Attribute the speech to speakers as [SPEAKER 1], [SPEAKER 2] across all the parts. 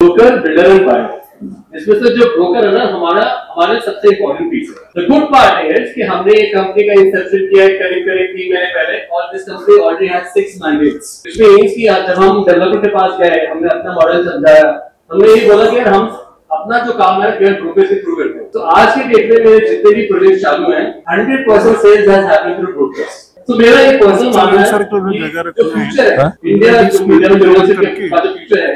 [SPEAKER 1] Broker, builder and buyer. इसमें से जो ब्रोकर है ना हमारे सबसे इम्पोर्टेंट पीस है। द गुड पार्ट इज कि हमने एक कंपनी का इंसेप्शन किया है करीब 3 महीने पहले और this company already has 6 mandates. Which means कि जब हम डेवलपर के पास गए, हमने अपना मॉडल समझाया, हमने ये बोला कि यार हम अपना जो काम है केवल ब्रोकर से थ्रू करते हैं। तो आज के डेट में मेरे जितने भी प्रोजेक्ट चालू हैं 100% sales has happened through brokers. तो मेरा एक पर्सनल मानना है जो फ्यूचर है इंडिया जो मीडियम यूनिवर्सिटी का जो फ्यूचर है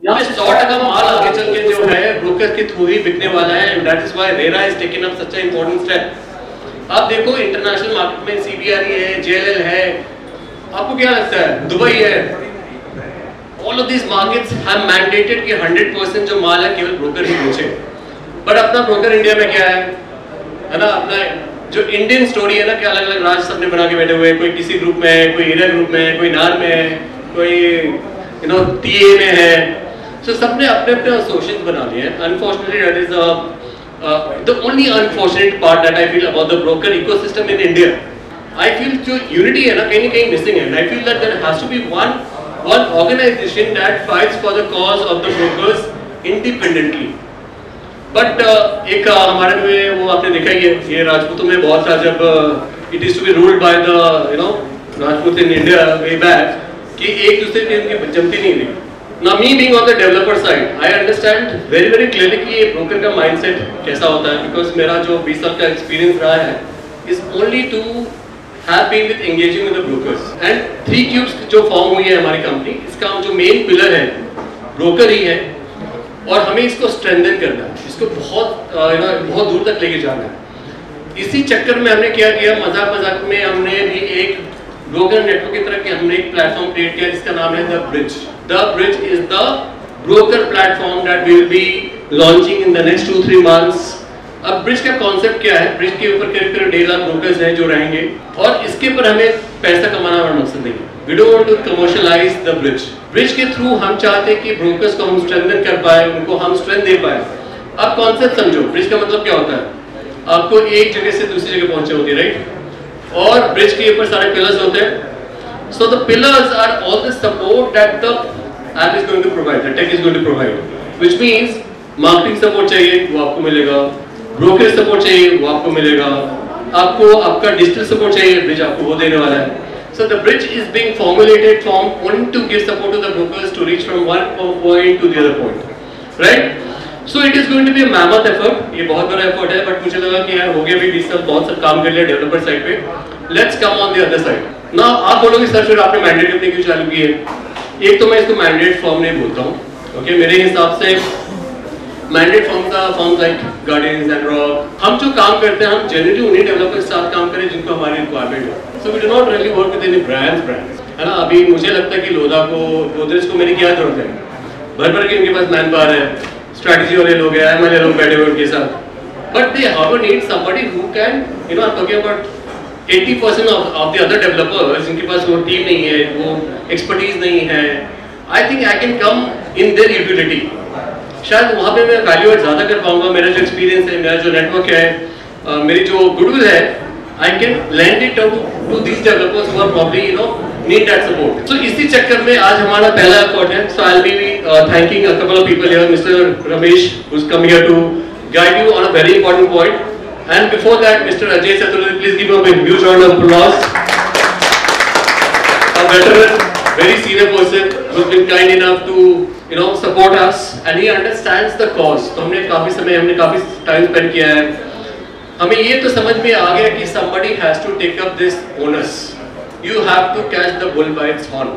[SPEAKER 1] यहाँ 100% माल आगे चल के जो है ब्रोकर के थ्रू ही बिकने वाला है and that is why RERA is taking up such a important step. आप देखो इंटरनेशनल मार्केट में सीबीआरई है, जेएलएल है, आपको क्या लगता है दुबई है, all of this markets have mandated कि 100% जो माल है केवल ब्रोकर ही बेचे। बट अपना ब्रोकर इंडिया में क्या है ना, अपना जो इंडियन स्टोरी है ना कि अलग अलग राज्य सबने बना के बैठे हुए हैं, कोई किसी ग्रुप में है, कोई एरिया ग्रुप में है, कोई नार में है, कोई टीए में है। सो सबने अपने अपने एसोसिएट्स बना लिए हैं। Unfortunately that is the only unfortunate part that I feel about the broker ecosystem in India. I feel जो यूनिटी है ना कहीं ना कहीं मिसिंग है। I feel that there has to be one organization that fights for the cause of the brokers independently. But एक हमारे में वो आपने देखा ही है, ये राजपूतों में बहुत था जब it is to be ruled by the Rajput in India way back कि एक दूसरे की उनकी जमती नहीं थी। Now me being on the developer side, I understand very very clearly कि ये broker का mindset कैसा होता है because मेरा जो 20 साल का experience रहा है is only to have been with engaging with the brokers and 3 cubes जो फॉर्म हुई है हमारी कंपनी, इसका जो मेन पिलर है ब्रोकर ही है और हमें इसको स्ट्रेंथन करना है, इसको बहुत दूर तक लेके जाना है। इसी चक्कर में हमने क्या किया, मजाक में हमने भी एक ब्रोकर नेटवर्क की तरह हमने एक प्लेटफॉर्म क्रिएट किया जिसका नाम है the bridge. The bridge is the broker platform that we will be launching in the next 2-3 months. अब ब्रिज का कॉन्सेप्ट क्या है, ब्रिज के ऊपर करीब 1.5 लाख ब्रोकर्स हैं जो रहेंगे और इसके ऊपर हमें पैसा कमाना हमारा मकसद नहीं है। We don't want to commercialize the bridge. Bridge के थ्रू हम चाहते हैं कि ब्रोकर्स को हम स्ट्रेंथन कर पाए, उनको हम स्ट्रेंथ दे पाए। अब कॉन्सेप्ट समझो, ब्रिज का मतलब क्या होता है, आपको एक जगह से दूसरी जगह पहुंचे होती है राइट, और ब्रिज के ऊपर सारे पिलर्स होते हैं। So the pillars are all the support that the app is going to provide, the tech is going to provide, which means marketing support चाहिए वो आपको मिलेगा, ब्रोकर सपोर्ट चाहिए वो आपको मिलेगा, आपको आपका डिजिटल सपोर्ट चाहिए ब्रिज आपको वो देने वाला है। So the bridge is being formulated from wanting to give support to the brokers to reach from one point to the other point, right? So it is going to be a mammoth effort. ये बहुत बड़ा effort है, but मुझे लगा कि यार हो गया भी 20 साल बहुत सब काम कर लिया डेवलपर साइड पे, let's come on the other side. Now आप बोलोगे सर फिर आपने मैंडेट कितने क्यों चालू की है? एक तो मैं इसको मैंडेट फॉर्म नहीं बोलता हूँ, ओके? मेरे हिसाब से mandate forms like guardians and rock, हम जो काम करते हैं हम जनरली उन्हीं डेवलपर्स के साथ काम करें जिनको हमारी रिक्वायरमेंट है। So we do not really work with any brands है ना। अभी मुझे लगता है कि लोधा को, गोदरेज को मेरी क्या जरूरत है, भर के उनके पास मैन पावर है, स्ट्रेटजी वाले लोग हैं, एमएलए लोग बैठे हुए उनके साथ, but they have need somebody who can I am talking about 80% of the other developers जिनके पास वो टीम नहीं है, वो एक्सपर्टीज नहीं है। I think I can come in their utility, शायद वहाँ पे मैं वैल्यू एड ज्यादा कर पाऊंगा। मेरा जो एक्सपीरियंस है, मेरा जो नेटवर्क है, मेरी जो गुडविल है, I can lend it to these developers who are probably need that support. So इसी चक्कर में आज हमारा पहला एफर्ट है। So I will be thanking a couple of people here, mister Ramesh who is come here to guide you on a very important point, and before that mister Ajay Chaturvedi, please give a huge round of applause. A veteran, very senior person who's been kind enough to support us and he understands the cause. तो हमने काफी time spend किया है, हमें ये तो समझ में आ गया कि somebody has to take up this onus. You have to catch the bull by its horn.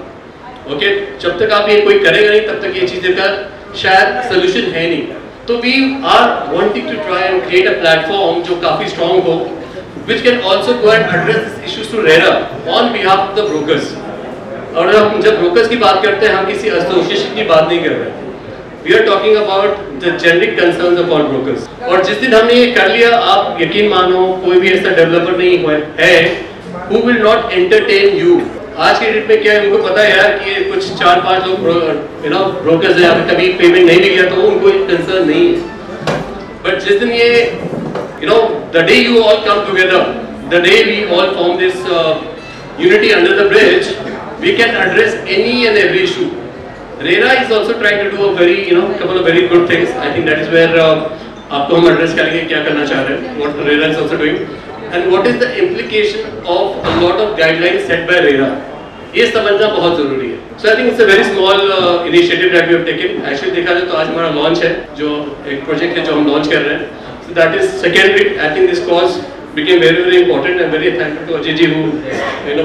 [SPEAKER 1] Okay? जब तक आप ये कोई करेगा नहीं तब तक ये चीजें का शायद सोल्यूशन है नहीं। तो we are wanting to try and create a platform जो काफी strong हो, which can also go and address these issues to RERA on behalf of the brokers. और हम जब ब्रोकर्स की बात करते हैं हम किसी एसोसिएशन की बात नहीं कर रहे, we are talking about the generic concerns of all brokers. और जिस दिन हमने ये कर लिया, आप यकीन मानो कोई भी ऐसा डेवलपर नहीं हुआ है who will not entertain you. आज के डेट में क्या है, उनको पता है यार कि ये कुछ 4-5 लोग ब्रोकर्स हैं, अभी कभी पेमेंट नहीं भी किया तो उनको कंसर्न नहीं है। बट जिस दिन ये the day you all come together, the day we all form this unity under the bridge, we can address any and every issue RERA is also trying to do a very, couple of very good things. I think that is where आपको हम address करेंगे क्या करना चाह रहे हैं. What RERA is also doing, and what is the implication of a lot of guidelines set by RERA. ये समझना बहुत जरूरी है. So I think it's a very small initiative that we have taken. Actually देखा जाए तो आज हमारा launch है, जो एक project है जो हम launch कर रहे हैं. So that is secondary. I think this cause became very, very important, and very thankful to Ajay ji who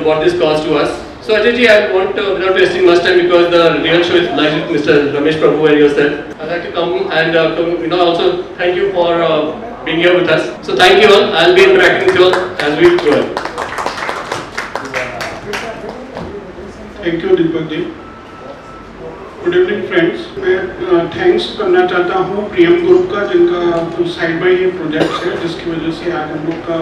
[SPEAKER 1] brought this cause to us. So Ajay ji, I want to, without wasting much time, because the real show is live with Mr. Ramesh Prabhu and yourself, I'd like to come and also thank you for being here with us. So thank you all. I'll be interacting with you all as we go ahead.
[SPEAKER 2] Thank you Deepak ji. Good evening friends. मैं thanks करना चाहता हूँ प्रियम group का, जिनका side by ये project है, जिसकी वजह से आज हम लोग का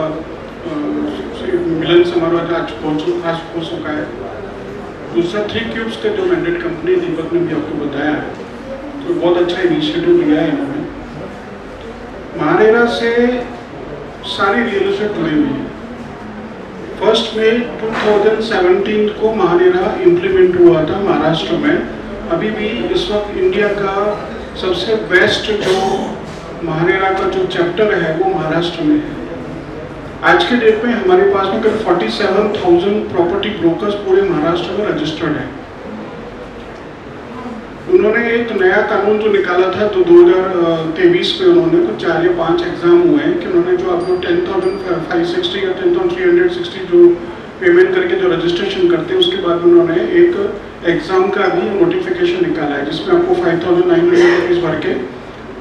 [SPEAKER 2] मिलन समारोह आज हो चुका है. दूसरा 3 क्यूब्स का जो मैंडेट कंपनी दीपक ने भी आपको बताया है, तो बहुत अच्छा इनिशिएटिव लिया है इन्होंने. महारेरा से सारी रियल एस्टेट जुड़ी हुई है. 1 मई 2017 को महारेरा इम्प्लीमेंट हुआ था महाराष्ट्र में. अभी भी इस वक्त इंडिया का सबसे बेस्ट जो महारेरा का जो चैप्टर है वो महाराष्ट्र में है. आज के डेट में हमारे पास में करीब 47,000 प्रॉपर्टी ब्रोकर्स पूरे महाराष्ट्र में रजिस्टर्ड हैं. उन्होंने एक नया कानून जो निकाला था तो 2023 में उन्होंने कुछ 4 या 5 एग्जाम हुए हैं कि उन्होंने जो आप लोग 10,560 या 10,360 जो पेमेंट करके जो रजिस्ट्रेशन करते हैं, उसके बाद उन्होंने एक एग्जाम का भी नोटिफिकेशन निकाला है, जिसमें आपको 5,900 रुपीज़ भर के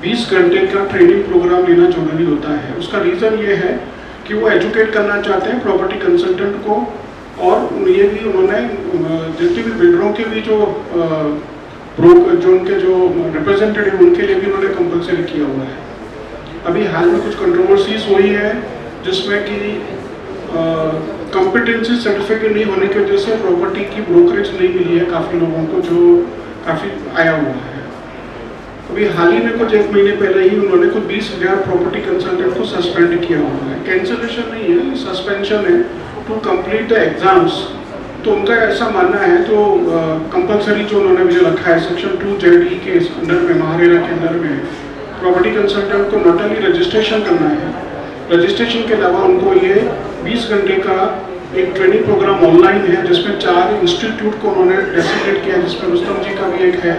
[SPEAKER 2] 20 घंटे का ट्रेनिंग प्रोग्राम लेना जरूरी होता है. उसका रीज़न ये है कि वो एजुकेट करना चाहते हैं प्रॉपर्टी कंसल्टेंट को, और ये भी उन्होंने जितने भी बिल्डरों के भी जो उनके जो रिप्रेजेंटेटिव उनके लिए भी उन्होंने कंपलसरी किया हुआ है. अभी हाल में कुछ कंट्रोवर्सीज हुई है जिसमें कि कॉम्पिटेंसी सर्टिफिकेट नहीं होने की वजह से प्रॉपर्टी की ब्रोकरेज नहीं मिली है काफ़ी लोगों को, जो काफ़ी आया हुआ है. अभी हाल ही में कुछ 1 महीने पहले ही उन्होंने कुछ 20,000 प्रॉपर्टी कंसल्टेंट को सस्पेंड किया हुआ है. कैंसलेशन नहीं है, सस्पेंशन है टू कंप्लीट द एग्जाम्स. तो उनका ऐसा मानना है, तो कंपलसरी जो उन्होंने मुझे रखा है सेक्शन 2ZE के अंडर में, महारेरा के अंडर में, प्रॉपर्टी कंसल्टेंट को नॉट ओनली रजिस्ट्रेशन करना है, रजिस्ट्रेशन के अलावा उनको ये 20 घंटे का एक ट्रेनिंग प्रोग्राम ऑनलाइन है, जिसमें 4 इंस्टीट्यूट को उन्होंने डेसिग्नेट किया, जिसमें रुस्तम जी का भी एक है,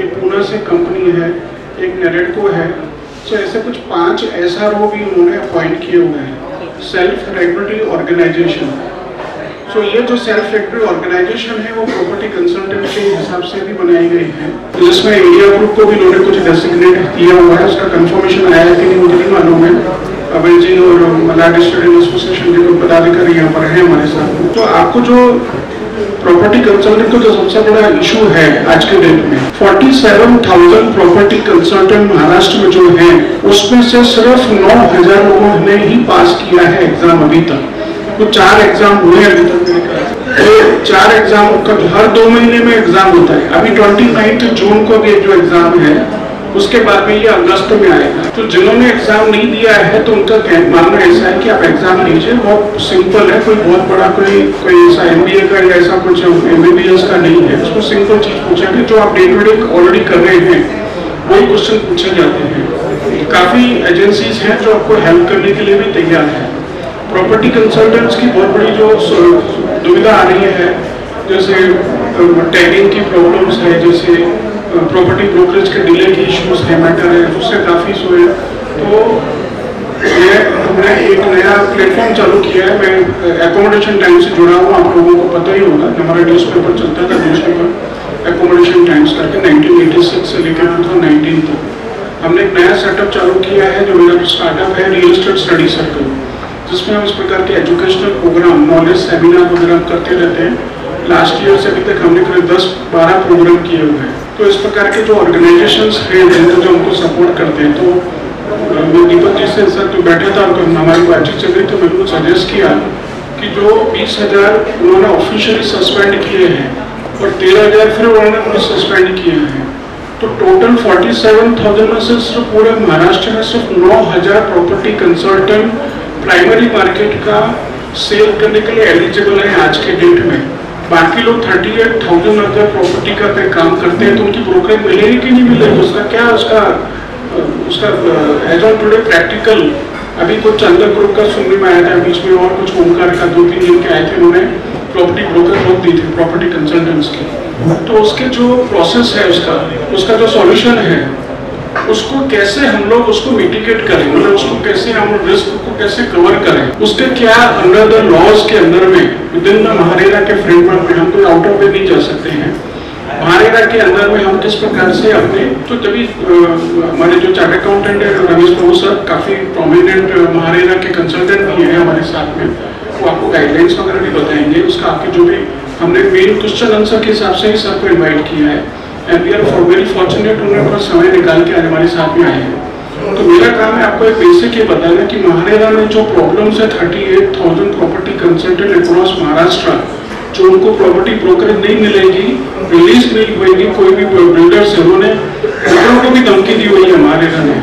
[SPEAKER 2] एक पुणे से कंपनी है, एक नेरेडको है. सो ऐसे कुछ 5 SRO भी उन्होंने अपॉइंट किए हुए हैं, सेल्फ रेगुलेटरी ऑर्गेनाइजेशन. सो ये जो सेल्फ रेगुलेटरी ऑर्गेनाइजेशन है वो प्रॉपर्टी कंसल्टेंट के हिसाब से भी बनाई गई है, जिसमें इंडिया ग्रुप को भी उन्होंने कुछ डेसिग्नेट किया हुआ है. उसका कंफर्मेशन आया है कि नहीं मुझे नहीं मालूम है. अभय जी और मलाड स्टूडेंट एसोसिएशन के पदाधिकारी यहाँ पर हैं हमारे साथ. तो आपको जो प्रॉपर्टी कंसल्टेंट का जो सबसे बड़ा इशू है आज के डेट में, 47,000 प्रॉपर्टी कंसल्टेंट महाराष्ट्र में जो हैं, उसमें से सिर्फ 9,000 लोगों ने ही पास किया है एग्जाम अभी तक. तो 4 एग्जाम हुए अभी तक मेरे ख्याल से. तो 4 एग्जाम का हर 2 महीने में एग्जाम होता है. अभी 29 जून को भी जो एग्जाम है, उसके बाद में ये अगस्त में आएगा. तो जिन्होंने एग्जाम नहीं दिया है तो उनका मानना ऐसा है कि आप एग्जाम लीजिए, बहुत सिंपल है, कोई बहुत बड़ा कोई ऐसा MBA का या ऐसा कुछ MBBS का नहीं है. उसको सिंपल चीज पूछेंगे, जो आप डे टू डे ऑलरेडी कर रहे हैं वही क्वेश्चन पूछे जाते हैं. काफी एजेंसीज हैं जो आपको हेल्प करने के लिए भी तैयार है. प्रॉपर्टी कंसल्टेंट्स की बहुत बड़ी जो दुविधा आ रही है, जैसे टैगिंग की प्रॉब्लम्स है, जैसे प्रॉपर्टी ब्रोकरेज के डिले की इश्यूज है, मैटर है, उससे काफ़ी सो है. तो ये हमने एक नया प्लेटफॉर्म चालू किया है. मैं एकोमोडेशन टाइम से जुड़ा हूँ, आप लोगों को पता ही होगा, हमारा न्यूज़पेपर चलता था न्यूज़पेपर एकोमोडेशन टाइम्स करके 1986 से लेकर 2019 तक. हमने एक नया सेटअप चालू किया है जो मेरा स्टार्टअप है, रियल एस्टेट स्टडी सर्कल, जिसमें हम इस प्रकार के एजुकेशनल प्रोग्राम, नॉलेज सेमिनार वगैरह करते रहते हैं. लास्ट ईयर से अभी तक हमने करीब 10-12 प्रोग्राम किए हुए हैं. तो इस प्रकार के जो ऑर्गेनाइजेशंस हैं जो हमको सपोर्ट करते हैं, तो मैं दीपक जी से सर जो बैठा था और हमारी बातचीत चल रही, तो मैंने उनको सजेस्ट किया कि जो 20,000 उन्होंने ऑफिशियली सस्पेंड किए हैं और 13,000 फिर उन्होंने सस्पेंड किए हैं, तो टोटल 47,000 में से सिर्फ पूरे महाराष्ट्र में सिर्फ 9,000 प्रॉपर्टी कंसल्टेंट प्राइमरी मार्केट का सेल करने के लिए एलिजिबल है आज के डेट में. बाकी लोग 38,000 अगर प्रॉपर्टी का पे काम करते हैं तो उनकी ब्रोकरेज मिलेगी कि नहीं मिलेगी, उसका क्या उसका एज ऑन टुडे प्रैक्टिकल। अभी कुछ चंदर ग्रुप का सुनने में आया था बीच में, और कुछ ओमकार का 2-3 दिन के आए थे, उन्होंने प्रॉपर्टी ब्रोकर रोक दी थी प्रॉपर्टी कंसल्टेंट्स की। तो उसके जो प्रोसेस है उसका जो सॉल्यूशन है, उसको कैसे हम लोग उसको मिटिगेट करें, मतलब उसको कैसे हम रिस्क को कैसे कवर करें, उसके क्या अंडर द लॉज के अंदर में विद इन द महारेरा के फ्रेमवर्क में हम कोई आउट ऑफ वे नहीं जा सकते हैं। महारेरा के अंदर में हम किस प्रकार से अपने, तो तभी हमारे जो चार्टर्ड अकाउंटेंट है रमेश प्रभु सर, काफी प्रोमिनेंट महारेरा के कंसल्टेंट भी है हमारे साथ में, वो आपको गाइडलाइंस वगैरह भी बताएंगे। उसका आपके जो भी हमने मेन क्वेश्चन आंसर के हिसाब से ही सर को इन्वाइट किया है, and we are very fortunate, उन्होंने अपना समय निकाल के आज हमारे साथ में आए हैं। तो मेरा काम है आपको एक बेसिक ये बताना कि महारेरा में जो प्रॉब्लम्स है 38,000 प्रॉपर्टी कंसल्टेंट अक्रॉस महाराष्ट्र, जो उनको प्रॉपर्टी ब्रोकरेज नहीं मिलेगी, रिलीज नहीं होगी, कोई भी बिल्डर से उन्होंने बिल्डरों को भी धमकी दी हुई है महारेरा ने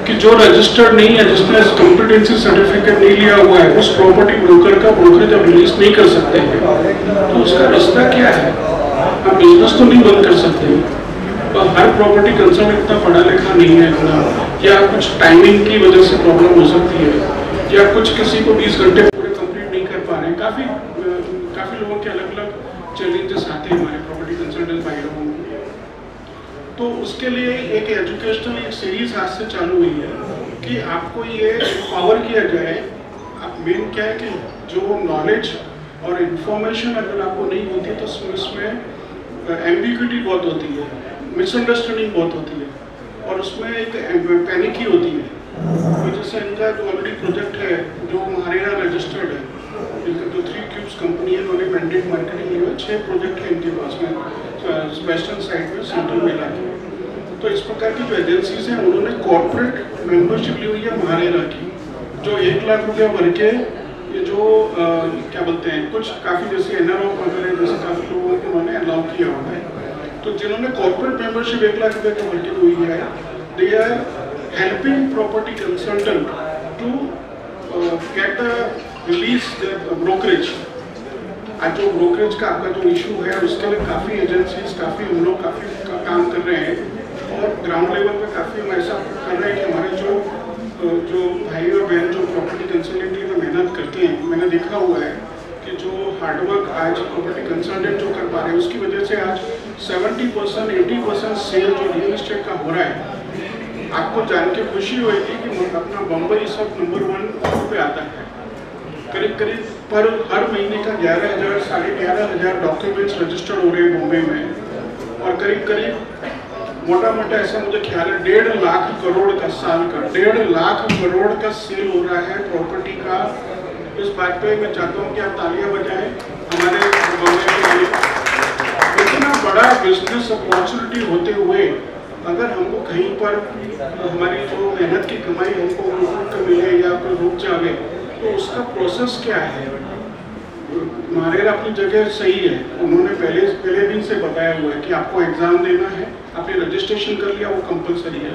[SPEAKER 2] कि जो रजिस्टर्ड नहीं है, जिसने कॉम्पिटेंसी सर्टिफिकेट नहीं लिया हुआ है, उस प्रॉपर्टी ब्रोकर का ब्रोकरेज अब रिलीज नहीं कर सकते हैं। तो उसका रास्ता क्या है, हम बिजनेस तो नहीं बंद कर सकते, तो हर प्रॉपर्टी कंसल्टेंट इतना पढ़ा लिखा नहीं है इतना, या कुछ टाइमिंग की वजह से प्रॉब्लम हो सकती है, या कुछ किसी को 20 घंटे पूरे कंप्लीट नहीं कर पा रहे हैं। काफी लोगों के अलग अलग चैलेंजेस आते हैं हमारे प्रॉपर्टी कंसल्टेंट भाई लोगों को। तो उसके लिए एक एजुकेशनल एक सीरीज आज से चालू हुई है कि आपको ये पावर किया जाए। अब मेन क्या है कि जो नॉलेज और इंफॉर्मेशन अगर आपको नहीं होती तो इसमें एम्बिग्यूटी बहुत होती है, मिसअंडरस्टैंडिंग बहुत होती है, और उसमें एक पैनिक ही होती है। तो जैसे इनका जो ऑलरेडी प्रोजेक्ट है जो महारेरा रजिस्टर्ड है, इनका जो 3 क्यूब्स कंपनी है, उन्होंने मैंडेट मार्केटिंग लिया, 6 प्रोजेक्ट है इनके पास में वेस्टर्न साइड में सेंट्रल में लाके। तो इस प्रकार की जो एजेंसीज हैं उन्होंने कॉर्पोरेट मेंबरशिप ली हुई है महारेरा की, जो 1 लाख रुपया भर के ये जो क्या बोलते हैं कुछ काफ़ी जैसे एनआरओ वगैरह जैसे काफ़ी लोगों को उन्होंने अलाउ किया हुआ है। तो जिन्होंने कॉर्पोरेट मेंबरशिप 1 लाख रुपये की भर के हुई है, they are helping property consultant to get the release the brokerage. आज जो ब्रोकरेज का आपका जो इशू है उसके लिए काफ़ी एजेंसीज, काफ़ी हम लोग काफ़ी काम कर रहे हैं, और ग्राउंड लेवल पे काफ़ी हम ऐसा कर रहे हैं कि हमारे जो भाई और बहन जो प्रॉपर्टी कंसल्टेंट में मेहनत करते हैं, मैंने देखा हुआ है कि जो हार्डवर्क आज प्रॉपर्टी कंसल्टेंट जो कर पा रहे हैं उसकी वजह से आज 70% 80% सेल जो रियल एस्टेट का हो रहा है। आपको जान के खुशी होगी कि अपना बम्बई सब नंबर 1 पे आता है। करीब पर हर महीने का 11,000 11,500 डॉक्यूमेंट्स रजिस्टर्ड हो रहे हैं बॉम्बे में, और करीब मोटा ऐसा मुझे ख्याल है 1.5 लाख करोड़ का साल का 1.5 लाख करोड़ का सेल हो रहा है प्रॉपर्टी का। इस बात पे मैं चाहता हूँ कि आप तालियां बजाएं हमारे बॉम्बे के लिए। इतना बड़ा बिजनेस अपॉर्चुनिटी होते हुए अगर हमको कहीं पर हमारी जो मेहनत की कमाई हमको रुक मिले या कोई रुक जावे, तो उसका प्रोसेस क्या है। महारेरा अपनी जगह सही है, उन्होंने पहले दिन से बताया हुआ है कि आपको एग्जाम देना है, आपने रजिस्ट्रेशन कर लिया वो कंपलसरी है,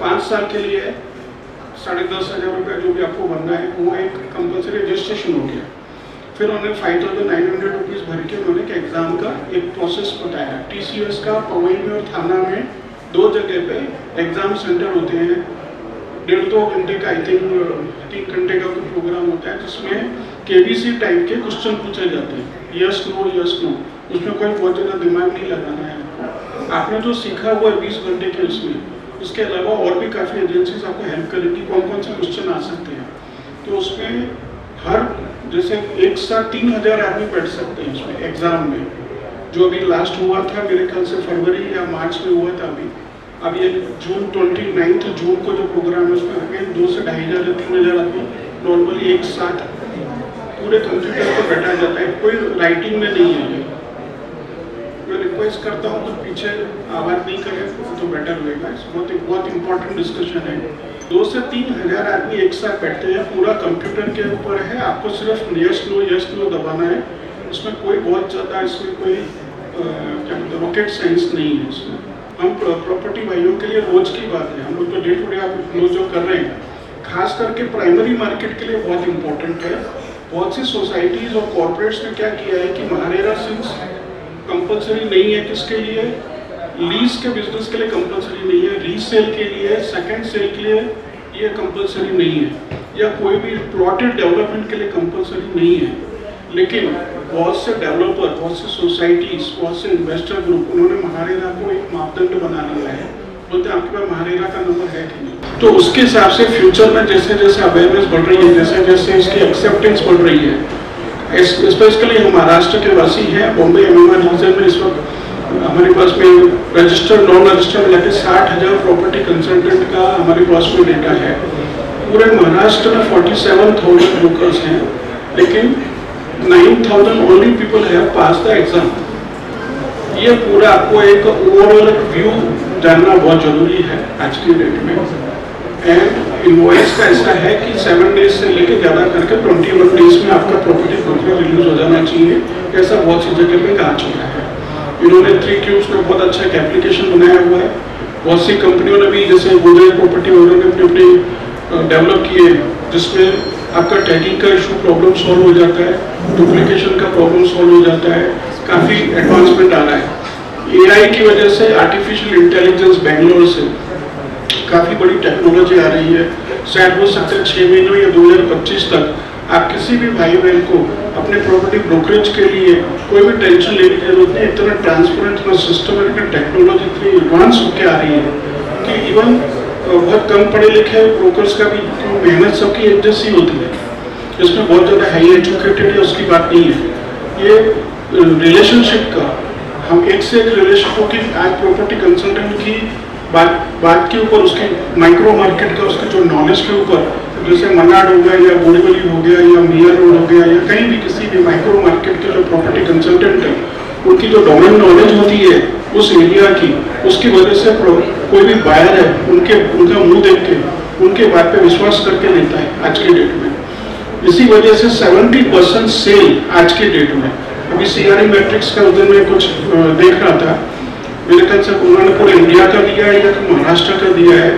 [SPEAKER 2] 5 साल के लिए है, 10,500 रुपये जो भी आपको भरना है वो एक कंपलसरी रजिस्ट्रेशन हो गया। फिर उन्होंने 5,900 रुपीज़ भर के उन्होंने एग्जाम का एक प्रोसेस बताया। TCS का पवई में और थाना में 2 जगह पे एग्जाम सेंटर होते हैं, 1.5-2 घंटे का, आई थिंक 3 घंटे का प्रोग्राम होता है, जिसमें KBC टाइप के क्वेश्चन पूछे जाते हैं, यस नो। उसमें कोई बहुत ज़्यादा दिमाग नहीं लगाना है, आपने जो सीखा हुआ है 20 घंटे के उसमें, उसके अलावा और भी काफ़ी एजेंसीज आपको हेल्प करेंगी कौन से क्वेश्चन आ सकते हैं। तो उसमें हर जैसे एक साथ 3,000 आदमी बैठ सकते हैं उसमें एग्जाम में। जो अभी लास्ट हुआ था मेरे ख्याल से फरवरी या मार्च में हुआ था, अब ये जून 29 जून को जो प्रोग्राम है उसमें अगेन 2 से 2,500 या 3,000 आदमी नॉर्मली एक साथ पूरे कंप्यूटर पर बैठा जाता है, कोई राइटिंग में नहीं है। मैं रिक्वेस्ट करता हूँ तो पीछे आवाज़ नहीं करें तो बेटर होगा। बहुत इंपॉर्टेंट डिस्कशन है। 2 से 3,000 आदमी एक साथ बैठते हैं, पूरा कंप्यूटर के ऊपर है, आपको सिर्फ यस नो दबाना है। इसमें कोई बहुत ज़्यादा इसमें कोई क्या बोलते रॉकेट साइंस नहीं है। इसमें हम प्रॉपर्टी भाइयों के लिए रोज की बात है, हम लोग तो डे टू डे आप लोग जो कर रहे हैं, खास करके प्राइमरी मार्केट के लिए बहुत इम्पोर्टेंट है। बहुत सी सोसाइटीज और कॉर्पोरेट्स ने क्या किया है कि महारेरा सिंस कंपलसरी नहीं है किसके लिए, लीज के बिजनेस के लिए कंपलसरी नहीं है, रीसेल के लिए, सेकंड सेल के लिए ये कंपलसरी नहीं है, या कोई भी प्लॉटेड डेवलपमेंट के लिए कंपलसरी नहीं है। लेकिन बहुत से डेवलपर, बहुत से सोसाइटीज, बहुत से इन्वेस्टर ग्रुप, उन्होंने महारेरा को एक मापदंड बना लिया है, बोलते हैं आपके पास महारेरा का नंबर है कि नहीं। तो उसके हिसाब से फ्यूचर में जैसे जैसे अवेयरनेस बढ़ रही है, जैसे जैसे इसकी एक्सेप्टेंस बढ़ रही है, स्पेशली हम महाराष्ट्र के वासी हैं, बॉम्बे एमएमआर रीजन में इस वक्त हमारे पास में रजिस्टर्ड नॉन रजिस्टर्ड मिला के 60,000 प्रॉपर्टी कंसल्टेंट का हमारे पास में डेटा है। पूरे महाराष्ट्र में 47,000 ब्रोकर्स हैं, लेकिन 9,000 only people have pass the exam. ये पूरा आपको एक ओवरऑल व्यू जानना बहुत जरूरी है आज की डेट में। एंड इनवॉइस का ऐसा है कि 7 डेज से लेकर ज़्यादा करके 21 डेज में आपका प्रॉपर्टी ब्रोकर रिलीज हो जाना चाहिए, ऐसा बहुत सी जगह पे कहा चुका है। इन्होंने 3 क्यूब्स में बहुत अच्छा एक एप्लीकेशन बनाया हुआ है। बहुत सी कंपनियों ने भी, जैसे गोदरेज प्रॉपर्टी वगैरह ने अपने डेवलप किए, जिसमें आपका टैगिंग का इशू प्रॉब्लम सॉल्व हो जाता है, डुप्लीकेशन का प्रॉब्लम सॉल्व हो जाता है, काफ़ी एडवांसमेंट आ रहा है। एआई की वजह से, आर्टिफिशियल इंटेलिजेंस बेंगलोर से काफ़ी बड़ी टेक्नोलॉजी आ रही है। शायद हो सकता है 6 महीनों या 2025 तक आप किसी भी भाई बहन को अपने प्रॉपर्टी ब्रोकरेज के लिए कोई भी टेंशन लेने की जरूरत नहीं। इतना ट्रांसपेरेंट, इतना सिस्टमेटिक, टेक्नोलॉजी इतनी एडवांस होकर आ रही है कि इवन बहुत कम पढ़े लिखे ब्रोकर्स का भी मेहनत सबकी एक जैसी होती है। इसमें बहुत ज़्यादा हाई एजुकेटेड है उसकी बात नहीं है। ये रिलेशनशिप का, हम एक से एक रिलेशन की आज प्रॉपर्टी कंसल्टेंट की बात के ऊपर, उसके माइक्रो मार्केट का, उसके जो नॉलेज के ऊपर, जैसे मनाड हो गया या बोरीवली हो गया या मिया रोड हो गया या कहीं भी किसी भी माइक्रो मार्केट के जो प्रॉपर्टी कंसल्टेंट है, उनकी जो डोमेन नॉलेज होती है उस एरिया की, उसकी वजह से कोई भी बायर है उनका मुंह देख के उनके बात पे विश्वास करके लेता है आज के डेट में। इसी वजह से 70% सेल आज के डेट में, अभी CRE मैट्रिक्स का उस दिन में कुछ देख रहा था, मेरे ख्याल से उन्होंने पूरे इंडिया का दिया है या महाराष्ट्र का दिया है,